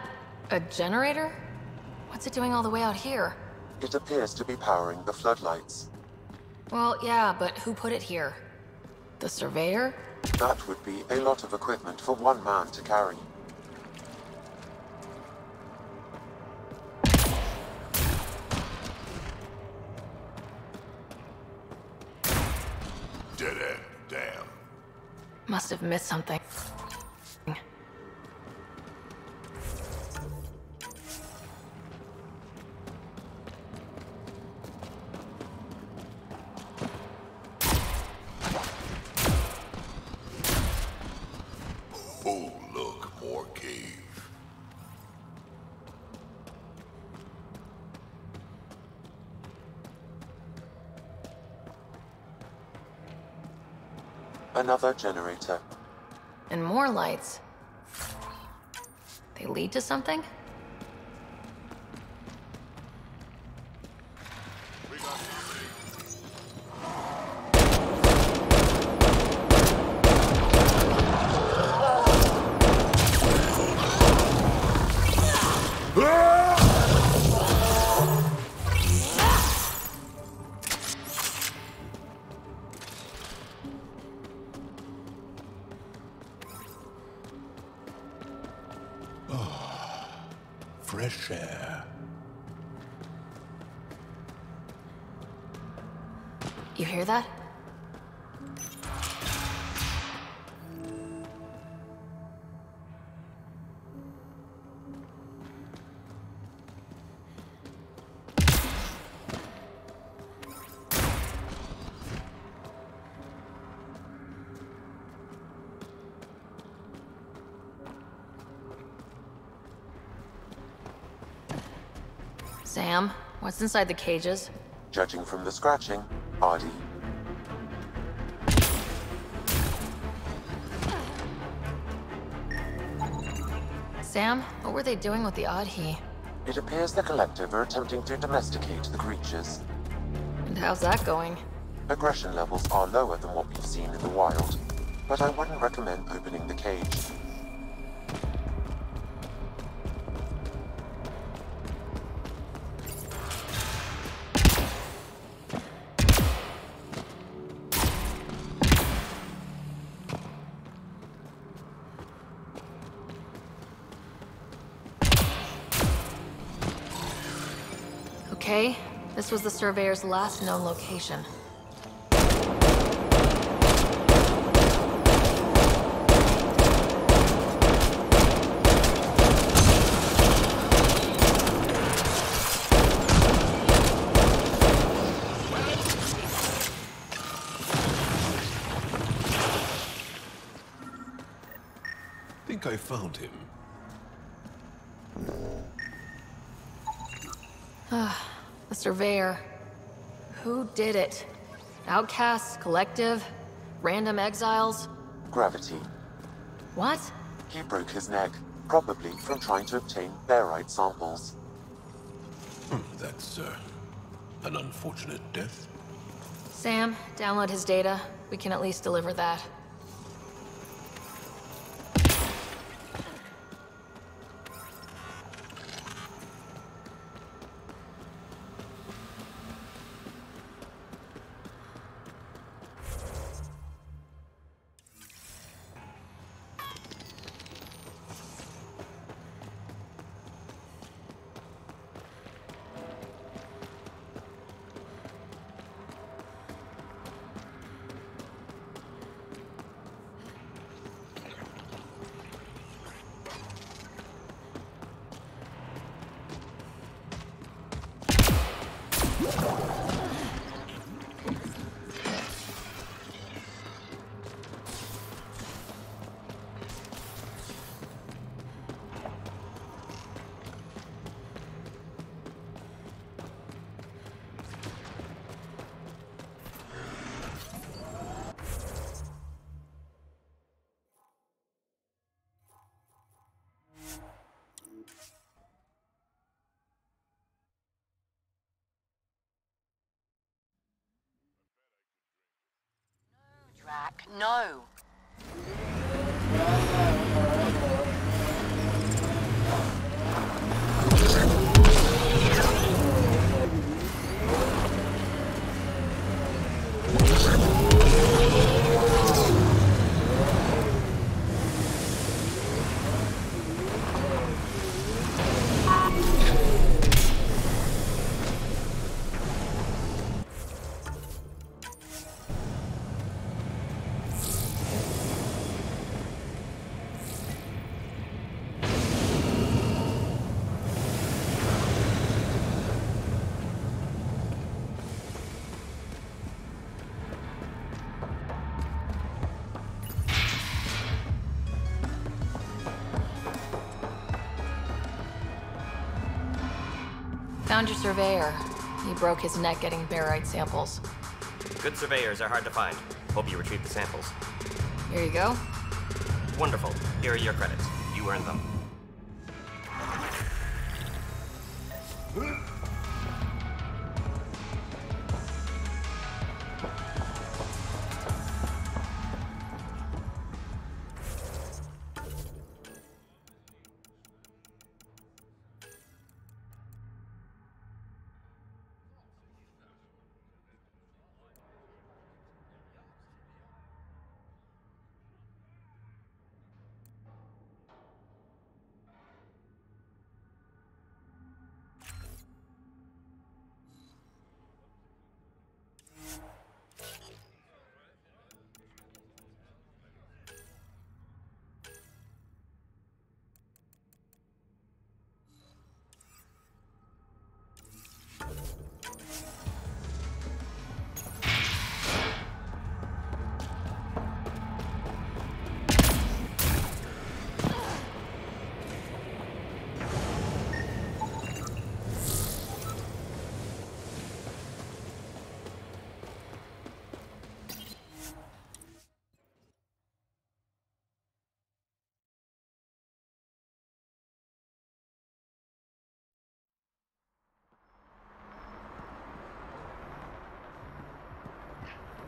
B: a generator? What's it doing all the way out here?
E: It appears to be powering the floodlights.
B: Well, yeah, but who put it here? The surveyor?
E: That would be a lot of equipment for one man to carry.
G: Dead end, damn.
B: Must have missed something.
G: Oh, look, more cave.
E: Another generator.
B: And more lights. They lead to something?
G: Fresh air.
B: You hear that? Sam, what's inside the cages?
E: Judging from the scratching, Artie.
B: Sam, what were they doing with the Adhi?
E: It appears the Collective are attempting to domesticate the creatures.
B: And how's that going?
E: Aggression levels are lower than what we've seen in the wild. but I wouldn't recommend opening the cage.
B: Okay, this was the Surveyor's last known location.
D: Think I found him.
B: The Surveyor. Who did it? Outcasts, Collective, random exiles?
E: Gravity.
B: What?
E: He broke his neck, probably from trying to obtain barite samples.
D: That's, an unfortunate death.
B: Sam, download his data. We can at least deliver that.
O: No.
B: Found your Surveyor. He broke his neck getting barite samples.
Q: Good surveyors are hard to find. Hope you retrieve the samples.
B: Here you go.
Q: Wonderful. Here are your credits. You earned them.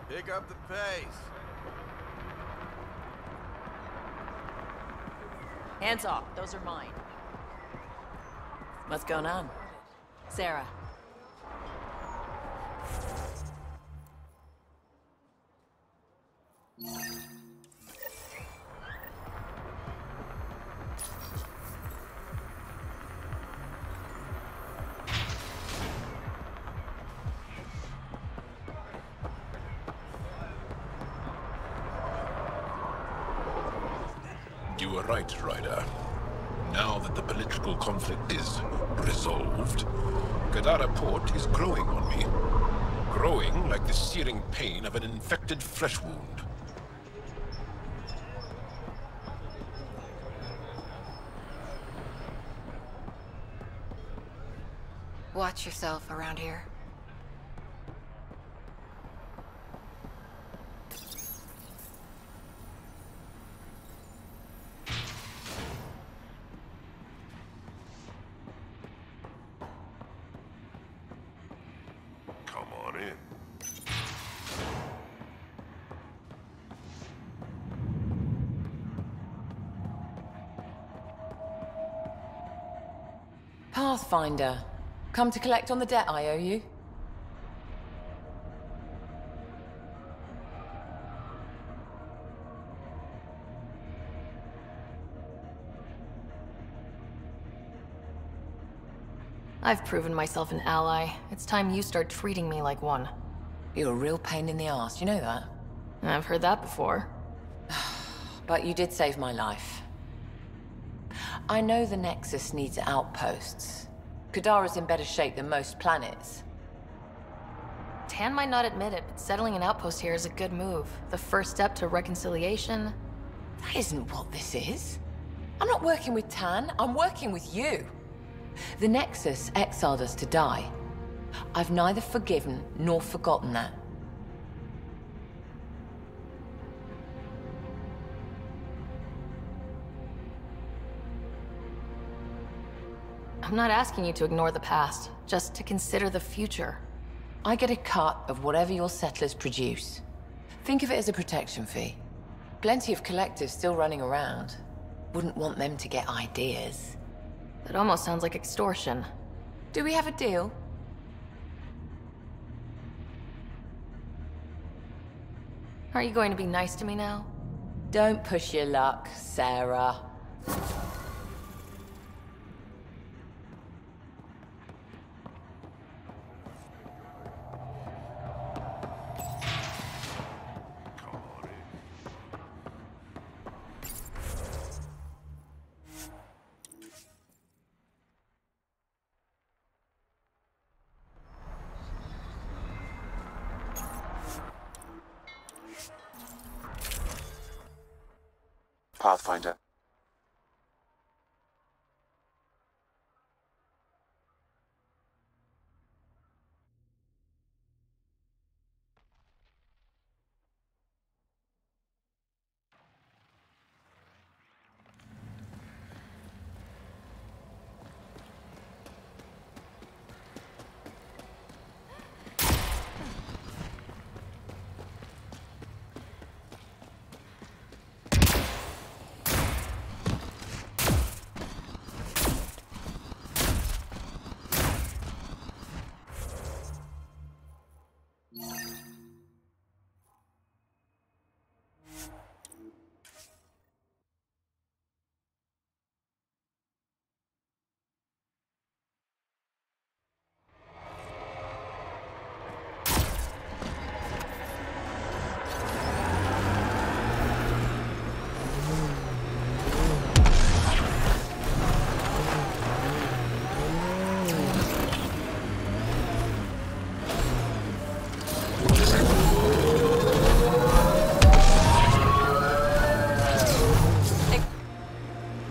R: Pick up the pace.
I: Hands off. Those are mine. What's going on? Sarah.
D: You were right, Ryder. Now that the political conflict is resolved, Kadara Port is growing on me. Growing like the searing pain of an infected flesh wound.
H: Watch yourself around here.
D: Come on in.
O: Pathfinder. Come to collect on the debt I owe you?
B: I've proven myself an ally. It's time you start treating me like one.
O: You're a real pain in the ass, you know that?
B: I've heard that before.
O: But you did save my life. I know the Nexus needs outposts. Kadara's in better shape than most planets.
B: Tan might not admit it, but settling an outpost here is a good move. The first step to reconciliation.
O: That isn't what this is. I'm not working with Tan, I'm working with you. The Nexus exiled us to die. I've neither forgiven nor forgotten that.
B: I'm not asking you to ignore the past, just to consider the future.
O: I get a cut of whatever your settlers produce. Think of it as a protection fee. Plenty of collectives still running around. Wouldn't want them to get ideas.
B: That almost sounds like extortion.
O: Do we have a deal?
B: Are you going to be nice to me now?
O: Don't push your luck, Sarah.
E: Pathfinder.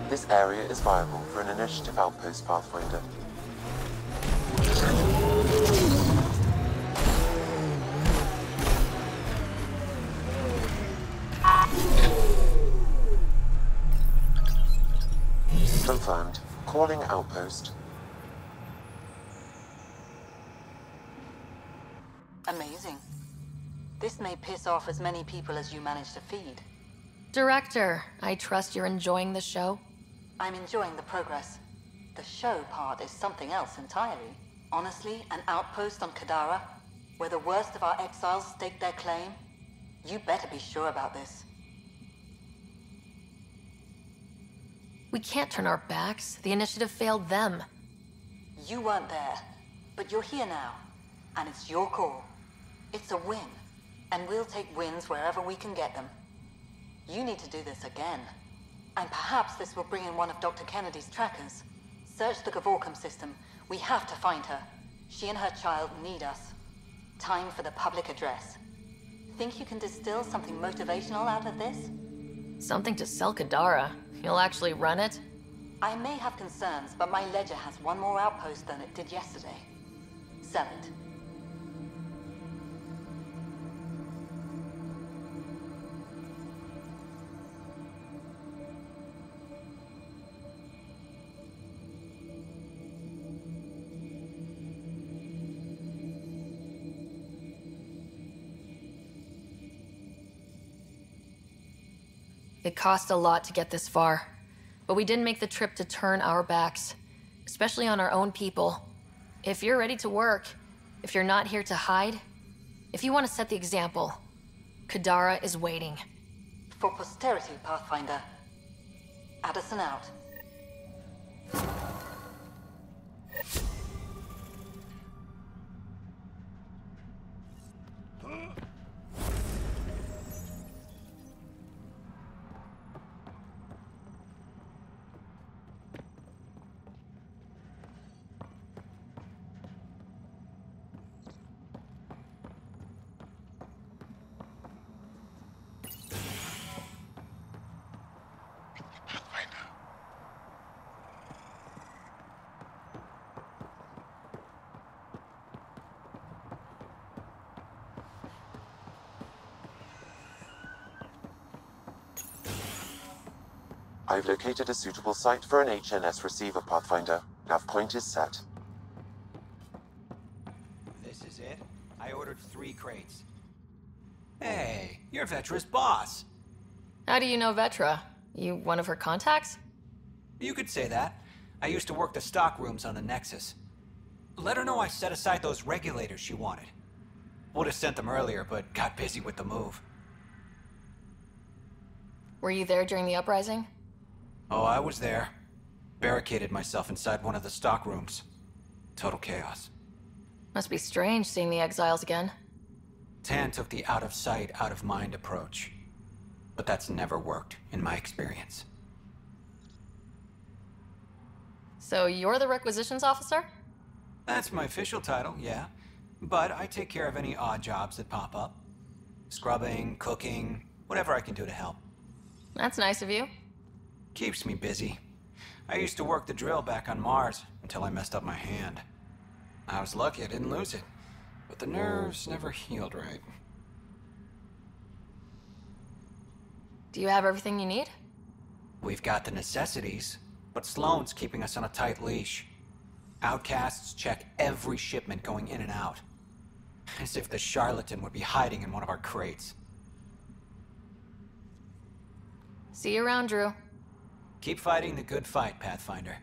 E: This area is viable for an initiative outpost, Pathfinder. Confirmed. Calling outpost.
M: Amazing. This may piss off as many people as you manage to feed.
B: Director, I trust you're enjoying the show?
M: I'm enjoying the progress. The show part is something else entirely. Honestly, an outpost on Kadara, where the worst of our exiles stake their claim? You better be sure about this.
B: We can't turn our backs. The initiative failed them.
M: You weren't there, but you're here now, and it's your call. It's a win, and we'll take wins wherever we can get them. You need to do this again, and perhaps this will bring in one of Dr. Kennedy's trackers. Search the Gavorcom system. We have to find her. She and her child need us. Time for the public address. Think you can distill something motivational out of this?
B: Something to sell Kadara. You'll actually run it?
M: I may have concerns, but my ledger has one more outpost than it did yesterday. Sell it.
B: It cost a lot to get this far, but we didn't make the trip to turn our backs, especially on our own people. If you're ready to work, if you're not here to hide, if you want to set the example, Kadara is waiting.
M: For posterity, Pathfinder. Addison out.
E: I've located a suitable site for an HNS receiver, Pathfinder. Nav point is set.
R: This is it? I ordered 3 crates. Hey, you're Vetra's boss.
B: How do you know Vetra? You one of her contacts?
R: You could say that. I used to work the stock rooms on the Nexus. Let her know I set aside those regulators she wanted. Would have sent them earlier, but got busy with the move.
B: Were you there during the uprising?
R: Oh, I was there. Barricaded myself inside one of the stock rooms. Total chaos.
B: Must be strange seeing the exiles again.
R: Tan took the out-of-sight, out-of-mind approach. But that's never worked, in my experience.
B: So you're the requisitions officer?
R: That's my official title, yeah. But I take care of any odd jobs that pop up. Scrubbing, cooking, whatever I can do to help.
B: That's nice of you.
R: Keeps me busy. I used to work the drill back on Mars until I messed up my hand. I was lucky I didn't lose it, but the nerves never healed right.
B: Do you have everything you need?
R: We've got the necessities, but Sloane's keeping us on a tight leash. Outcasts check every shipment going in and out. As if the charlatan would be hiding in one of our crates.
B: See you around, Drew.
R: Keep fighting the good fight, Pathfinder.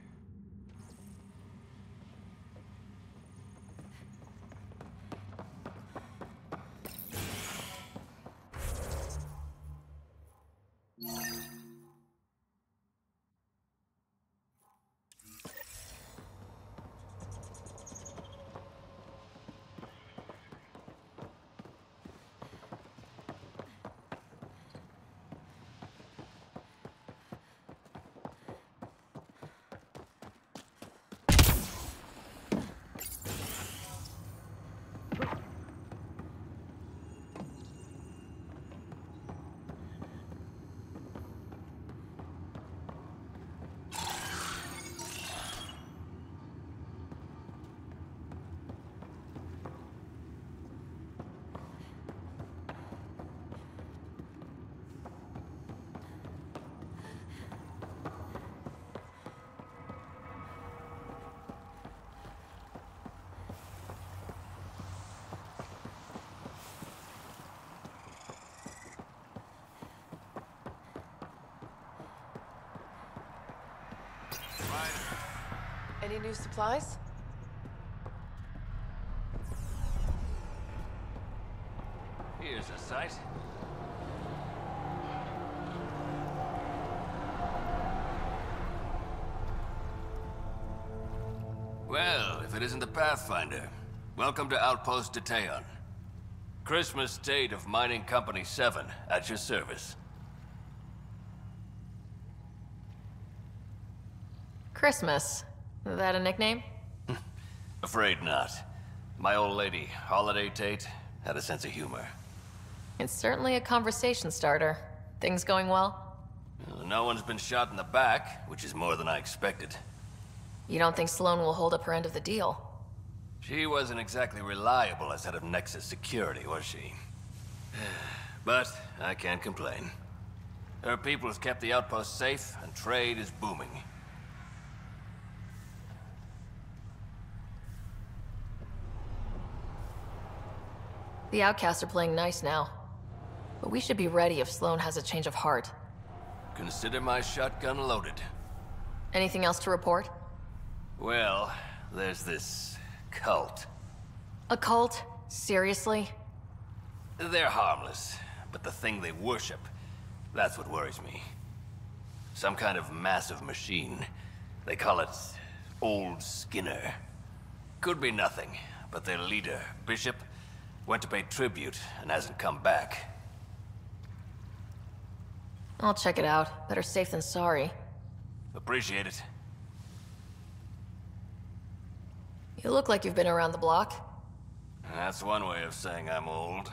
L: Any new supplies?
S: Here's a sight. Well, if it isn't the Pathfinder, welcome to Outpost Detaeon. Christmas State of Mining Company 7, at your service.
B: Christmas. That a nickname?
S: Afraid not. My old lady, Holiday Tate, had a sense of humor.
B: It's certainly a conversation starter. Things going well?
S: No one's been shot in the back, which is more than I expected.
B: You don't think Sloane will hold up her end of the deal?
S: She wasn't exactly reliable as head of Nexus security, was she? But I can't complain. Her people have kept the outpost safe, and trade is booming.
B: The outcasts are playing nice now. But we should be ready if Sloane has a change of heart.
S: Consider my shotgun loaded.
B: Anything else to report?
S: Well, there's this cult.
B: A cult? Seriously?
S: They're harmless, but the thing they worship, that's what worries me. Some kind of massive machine. They call it Old Skinner. Could be nothing, but their leader, Bishop, went to pay tribute and hasn't come back.
B: I'll check it out. Better safe than sorry.
S: Appreciate it.
B: You look like you've been around the block.
S: That's one way of saying I'm old.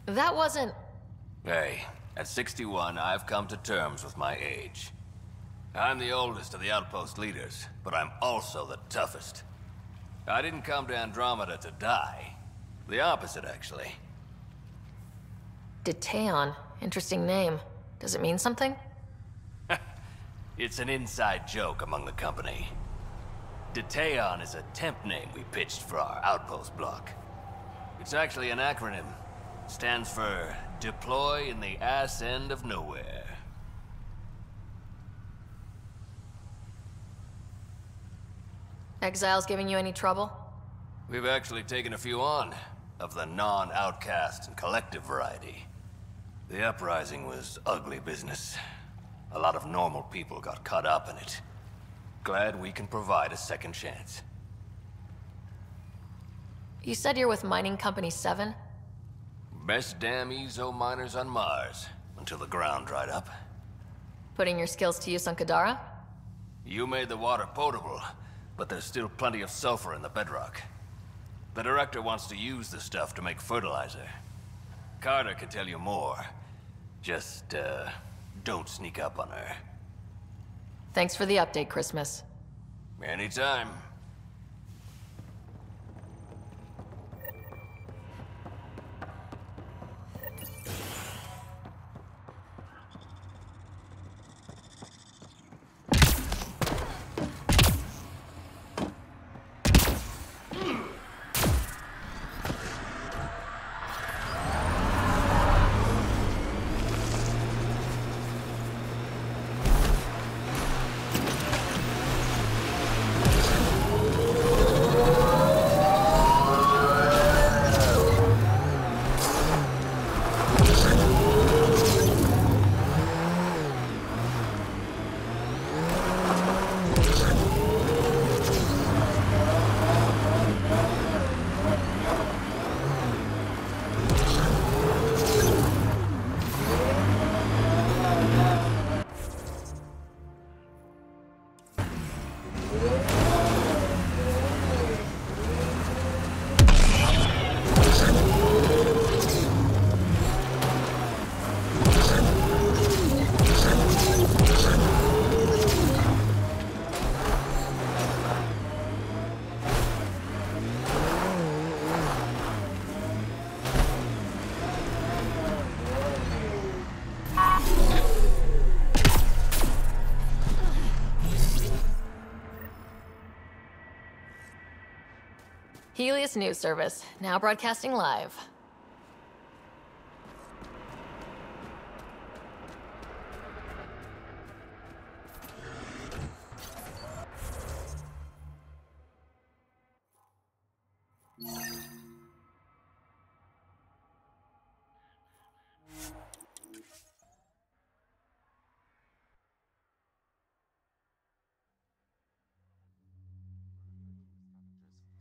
B: That wasn't...
S: Hey, at 61, I've come to terms with my age. I'm the oldest of the outpost leaders, but I'm also the toughest. I didn't come to Andromeda to die. The opposite, actually.
B: Detaeon. Interesting name. Does it mean something?
S: It's an inside joke among the company. Detaeon is a temp name we pitched for our outpost block. It's actually an acronym. Stands for Deploy in the Ass End of Nowhere.
B: Exiles giving you any trouble?
S: We've actually taken a few on, of the non-outcast and collective variety. The uprising was ugly business. A lot of normal people got caught up in it. Glad we can provide a second chance.
B: You said you're with Mining Company 7?
S: Best damn ezo miners on Mars, until the ground dried up.
B: Putting your skills to use on Kadara?
S: You made the water potable, but there's still plenty of sulfur in the bedrock. The director wants to use the stuff to make fertilizer. Carter can tell you more. Just, don't sneak up on her.
B: Thanks for the update, Christmas.
S: Anytime.
B: Helios News Service, now broadcasting live.
E: That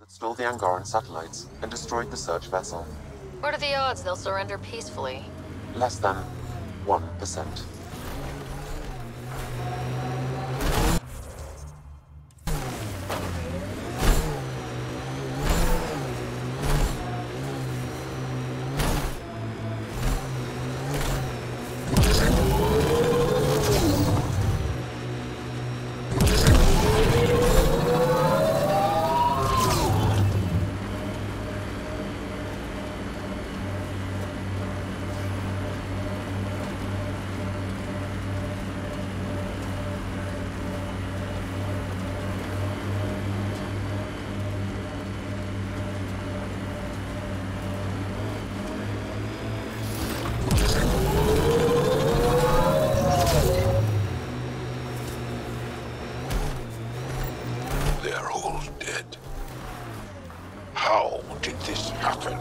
E: stole the Angaran satellites and destroyed the search vessel.
B: What are the odds they'll surrender peacefully?
E: Less than 1%.
D: They're all dead. How did this happen?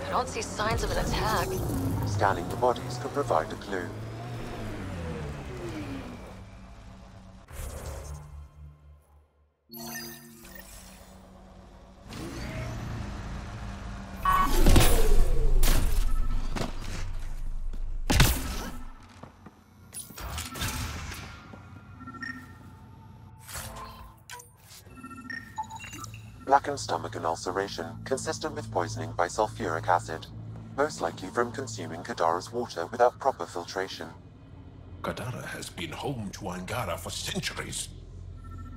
B: I don't see signs of an attack.
E: Scanning the bodies could provide a clue. Blackened stomach and ulceration, consistent with poisoning by sulfuric acid. Most likely from consuming Kadara's water without proper filtration.
D: Kadara has been home to Angara for centuries.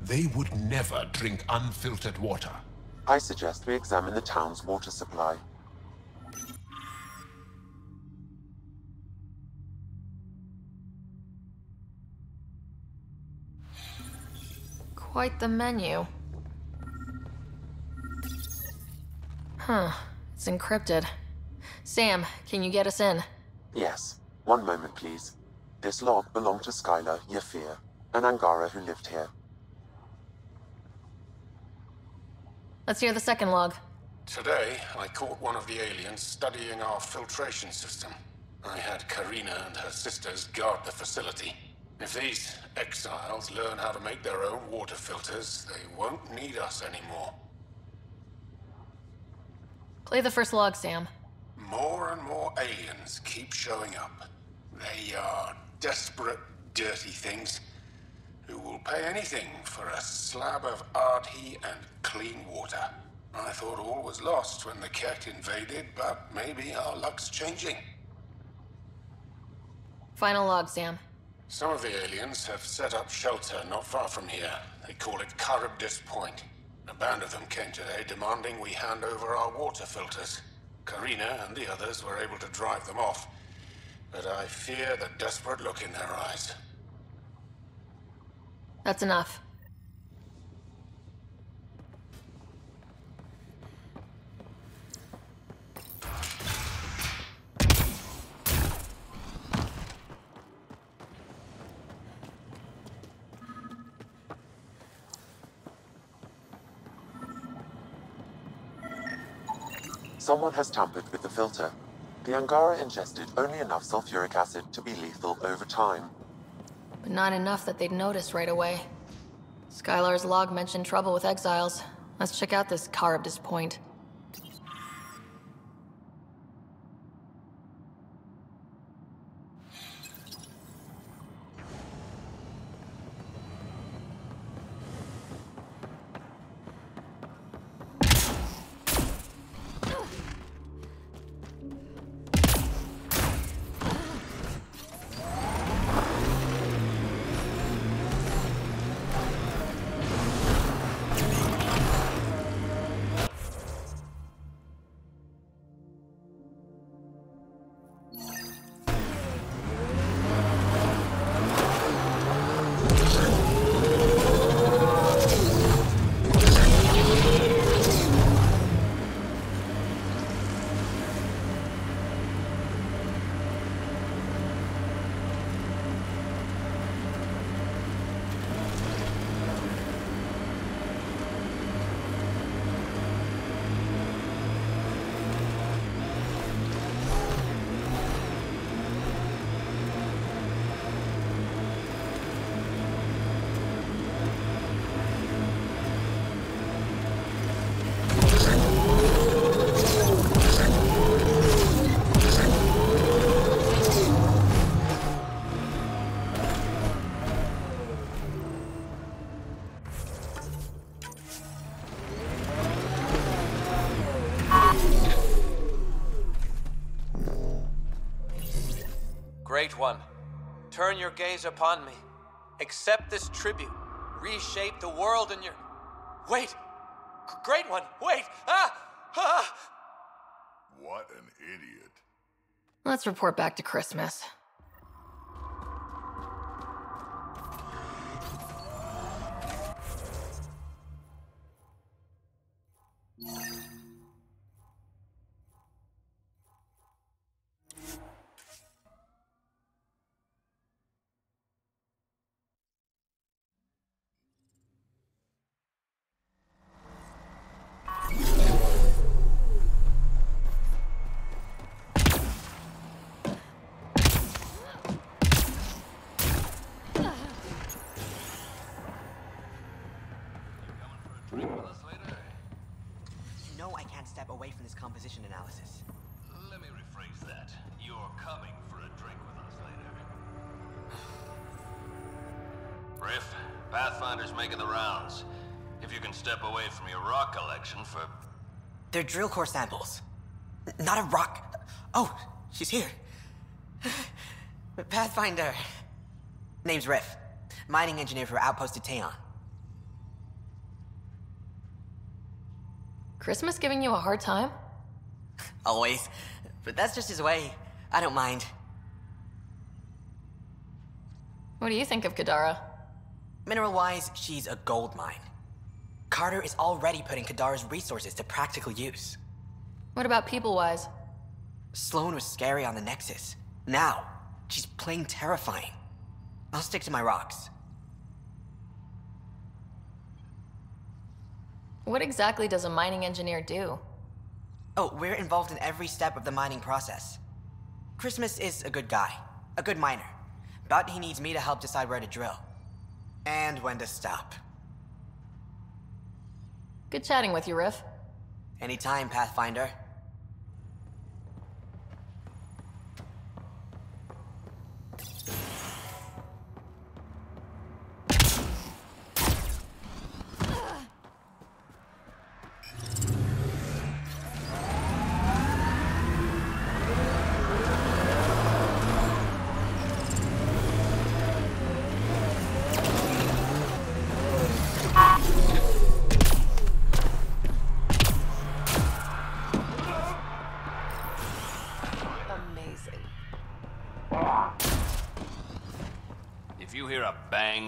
D: They would never drink unfiltered water.
E: I suggest we examine the town's water supply.
B: Quite the menu. Huh. It's encrypted. Sam, can you get us in?
E: Yes. One moment, please. This log belonged to Skylar Yafir, an Angara who lived here.
B: Let's hear the second log.
T: Today, I caught one of the aliens studying our filtration system. I had Karina and her sisters guard the facility. If these exiles learn how to make their own water filters, they won't need us anymore.
B: Play the first log, Sam.
T: More and more aliens keep showing up. They are desperate, dirty things who will pay anything for a slab of Ardhi and clean water. I thought all was lost when the Ket invaded, but maybe our luck's changing.
B: Final log, Sam.
T: Some of the aliens have set up shelter not far from here. They call it Charybdis Point. A band of them came today demanding we hand over our water filters. Karina and the others were able to drive them off, but I fear the desperate look in their eyes.
B: That's enough.
E: Someone has tampered with the filter. The Angara ingested only enough sulfuric acid to be lethal over time.
B: But not enough that they'd notice right away. Skylar's log mentioned trouble with exiles. Let's check out this Charybdis Point.
U: Great One, turn your gaze upon me. Accept this tribute. Reshape the world in your... Wait! Great One, wait!
V: What an idiot.
B: Let's report back to Christmas.
W: Away from this composition analysis.
S: Let me rephrase that. You're coming for a drink with us later. Riff, Pathfinder's making the rounds. If you can step away from your rock collection for...
W: They're drill core samples. Not a rock... Oh, she's here. Pathfinder. Name's Riff. Mining engineer for Outpost Teon.
B: Christmas giving you a hard time?
W: Always. But that's just his way. I don't mind.
B: What do you think of Kadara?
W: Mineral-wise, she's a gold mine. Carter is already putting Kadara's resources to practical use.
B: What about people-wise?
W: Sloan was scary on the Nexus. Now, she's plain terrifying. I'll stick to my rocks.
B: What exactly does a mining engineer do?
W: Oh, we're involved in every step of the mining process. Christmas is a good guy, a good miner, but he needs me to help decide where to drill. And when to stop.
B: Good chatting with you, Riff.
W: Anytime, Pathfinder.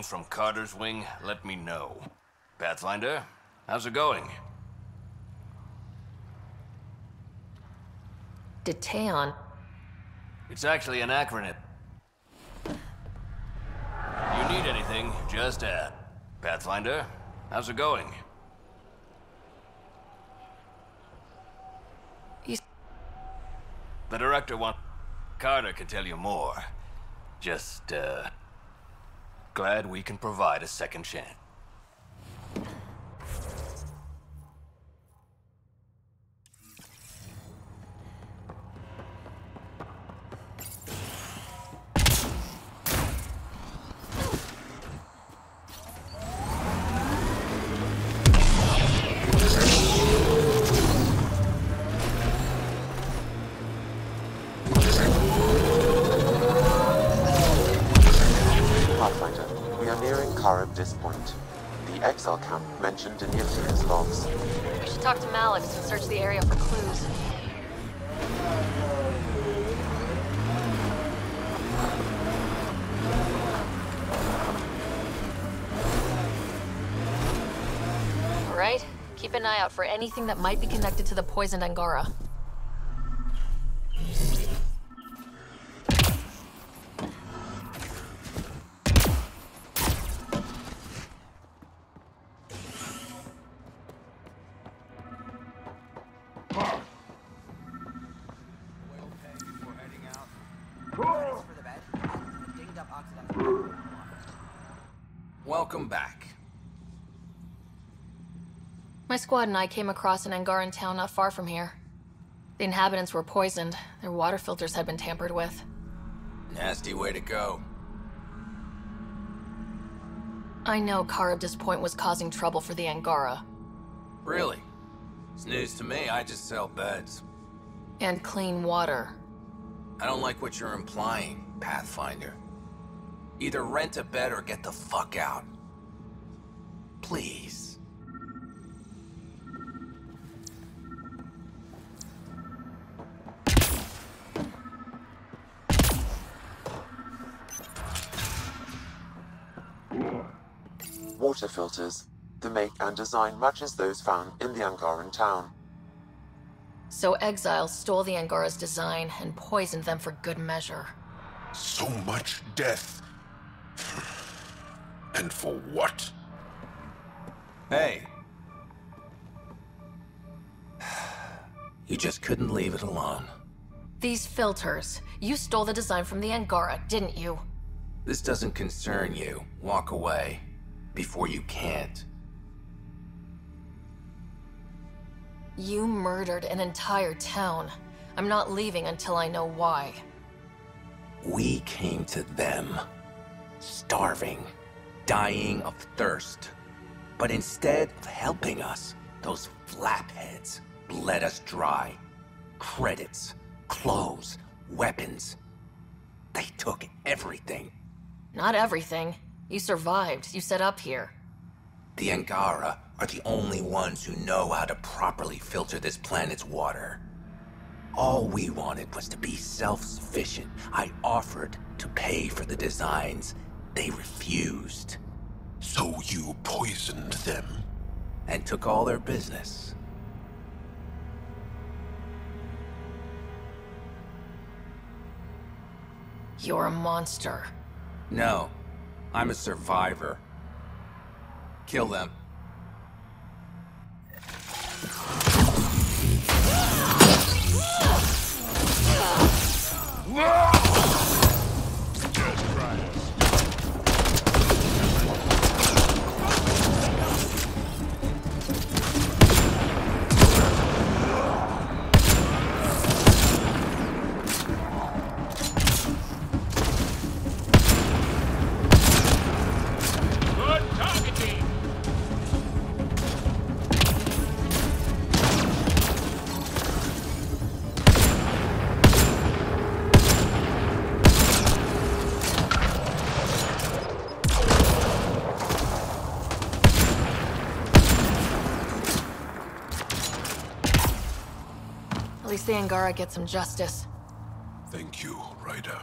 S: From Carter's wing, let me know. Pathfinder, how's it going?
B: Teon.
S: It's actually an acronym. You need anything, just add. Pathfinder, how's it going? The director wants... Carter can tell you more. Just, glad we can provide a second chance.
E: Camp mentioned in Yevgeny's logs.
B: We should talk to Malix and search the area for clues. All right, keep an eye out for anything that might be connected to the poisoned Angara.
X: Welcome back.
B: My squad and I came across an Angaran town not far from here. The inhabitants were poisoned. Their water filters had been tampered with.
X: Nasty way to go.
B: I know Charybdis Point was causing trouble for the Angara.
X: Really? It's news to me. I just sell beds.
B: And clean water.
X: I don't like what you're implying. Pathfinder. Either rent a bed or get the fuck out. Please.
E: Water filters. The make and design matches those found in the Angaran town.
B: So exiles stole the Angara's design and poisoned them for good measure.
D: So much death. And for what?
X: Hey. You just couldn't leave it alone.
B: These filters. You stole the design from the Angara, didn't you?
X: This doesn't concern you. Walk away. Before you can't.
B: You murdered an entire town. I'm not leaving until I know why.
X: We came to them. Starving. Dying of thirst. But instead of helping us, those flapheads bled us dry. Credits, clothes, weapons. They took everything.
B: Not everything. You survived. You set up here.
X: The Angara are the only ones who know how to properly filter this planet's water. All we wanted was to be self-sufficient. I offered to pay for the designs. They refused.
D: So you poisoned them?
X: And took all their business.
B: You're a monster.
X: No, I'm a survivor. Kill them.
B: At least the Angara get some justice.
D: Thank you, Ryder.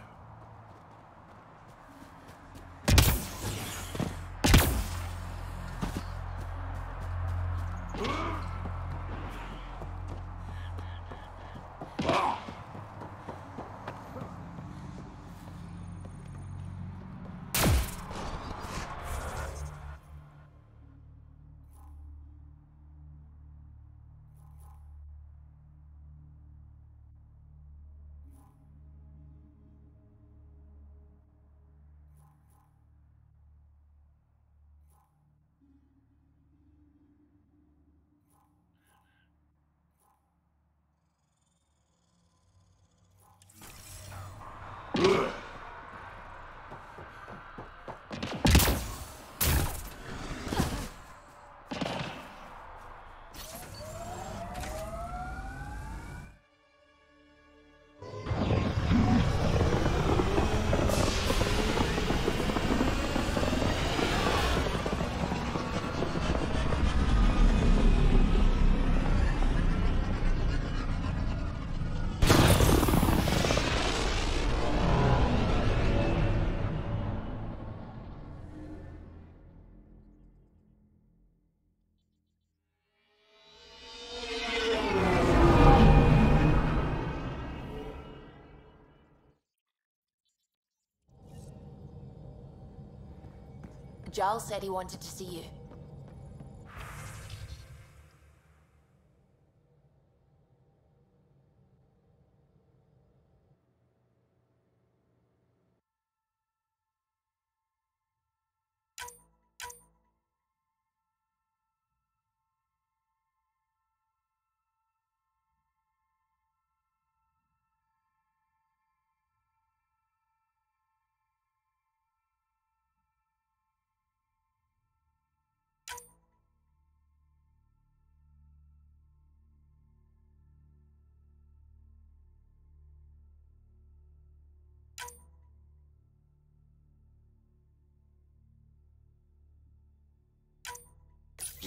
H: Giles said he wanted to see you.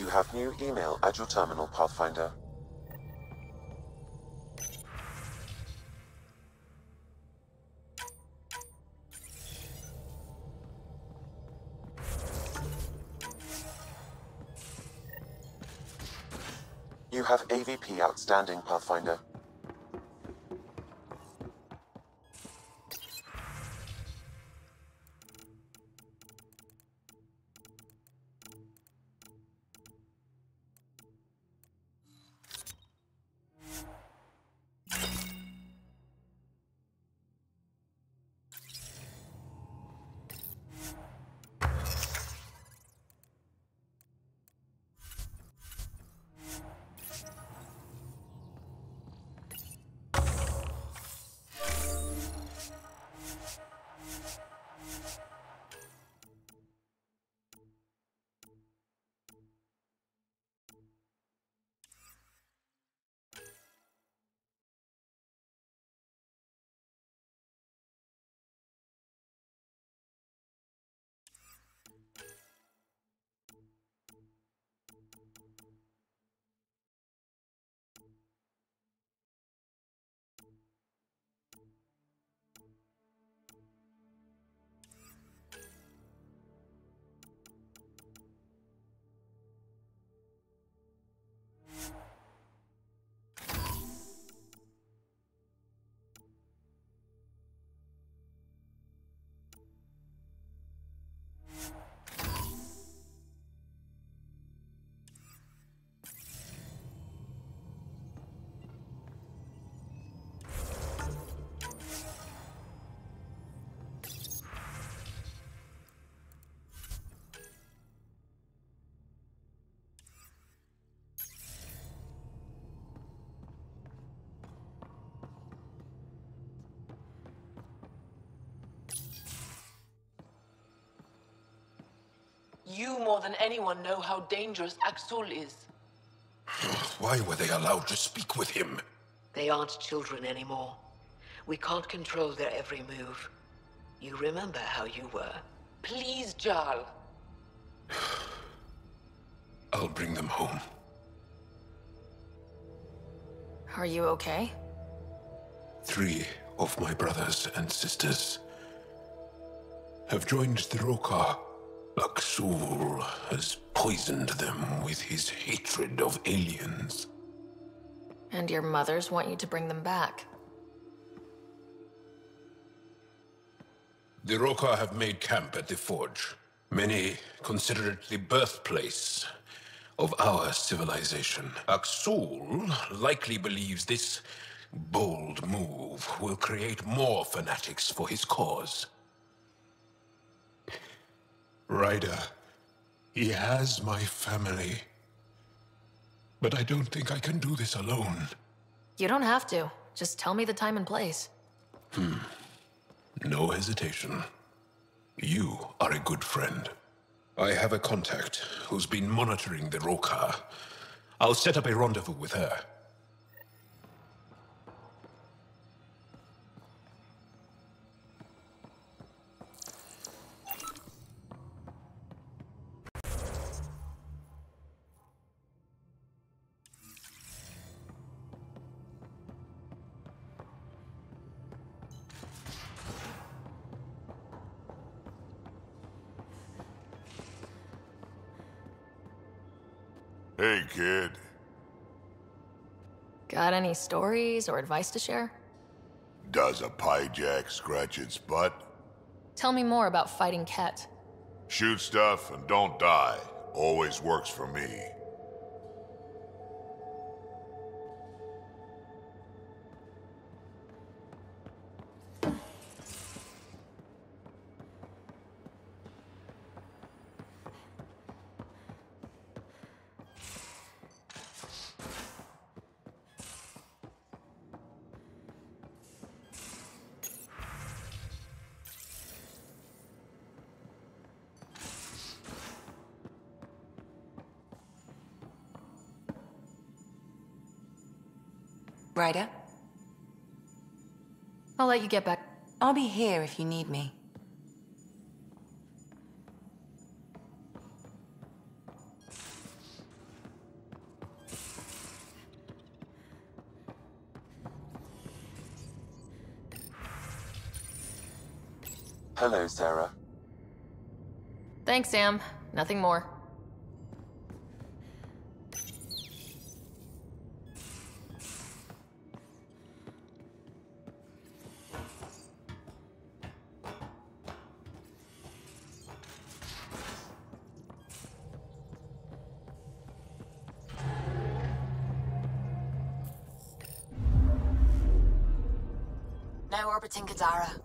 E: You have new email at your terminal, Pathfinder. You have AVP outstanding, Pathfinder.
A: You more than anyone know how dangerous Axul is.
D: Why were they allowed to speak with him?
A: They aren't children anymore. We can't control their every move. You remember how you were. Please, Jarl.
D: I'll bring them home.
B: Are you okay?
D: 3 of my brothers and sisters have joined the Roka. Axul has poisoned them with his hatred of aliens.
B: And your mothers want you to bring them back.
D: The Roka have made camp at the Forge. Many consider it the birthplace of our civilization. Axul likely believes this bold move will create more fanatics for his cause. Ryder, he has my family. But I don't think I can do this alone.
B: You don't have to. Just tell me the time and place.
D: No hesitation. You are a good friend. I have a contact who's been monitoring the Roka. I'll set up a rendezvous with her.
V: Hey, kid.
B: Got any stories or advice to share?
V: Does a pyjak scratch its butt?
B: Tell me more about fighting Ket.
V: Shoot stuff and don't die. Always works for me.
C: Ryder?
B: I'll let you get back.
C: I'll be here if you need me.
E: Hello, Sarah.
B: Thanks, Sam. Nothing more.
H: Now orbiting Kadara.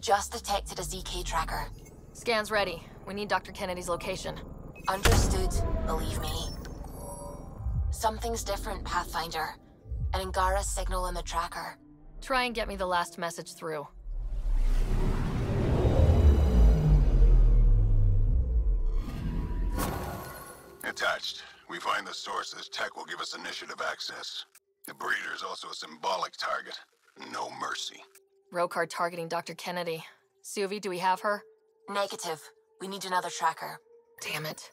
H: Just detected a ZK tracker.
B: Scan's ready. We need Dr. Kennedy's location.
H: Understood, believe me. Something's different, Pathfinder. An Angara signal in the tracker.
B: Try and get me the last message through.
V: Attached. We find the sources. Tech will give us initiative access. The breeder is also a symbolic target. No mercy.
B: Rokar targeting Dr. Kennedy. Suvi, do we have her?
H: Negative. We need another tracker.
B: Damn it.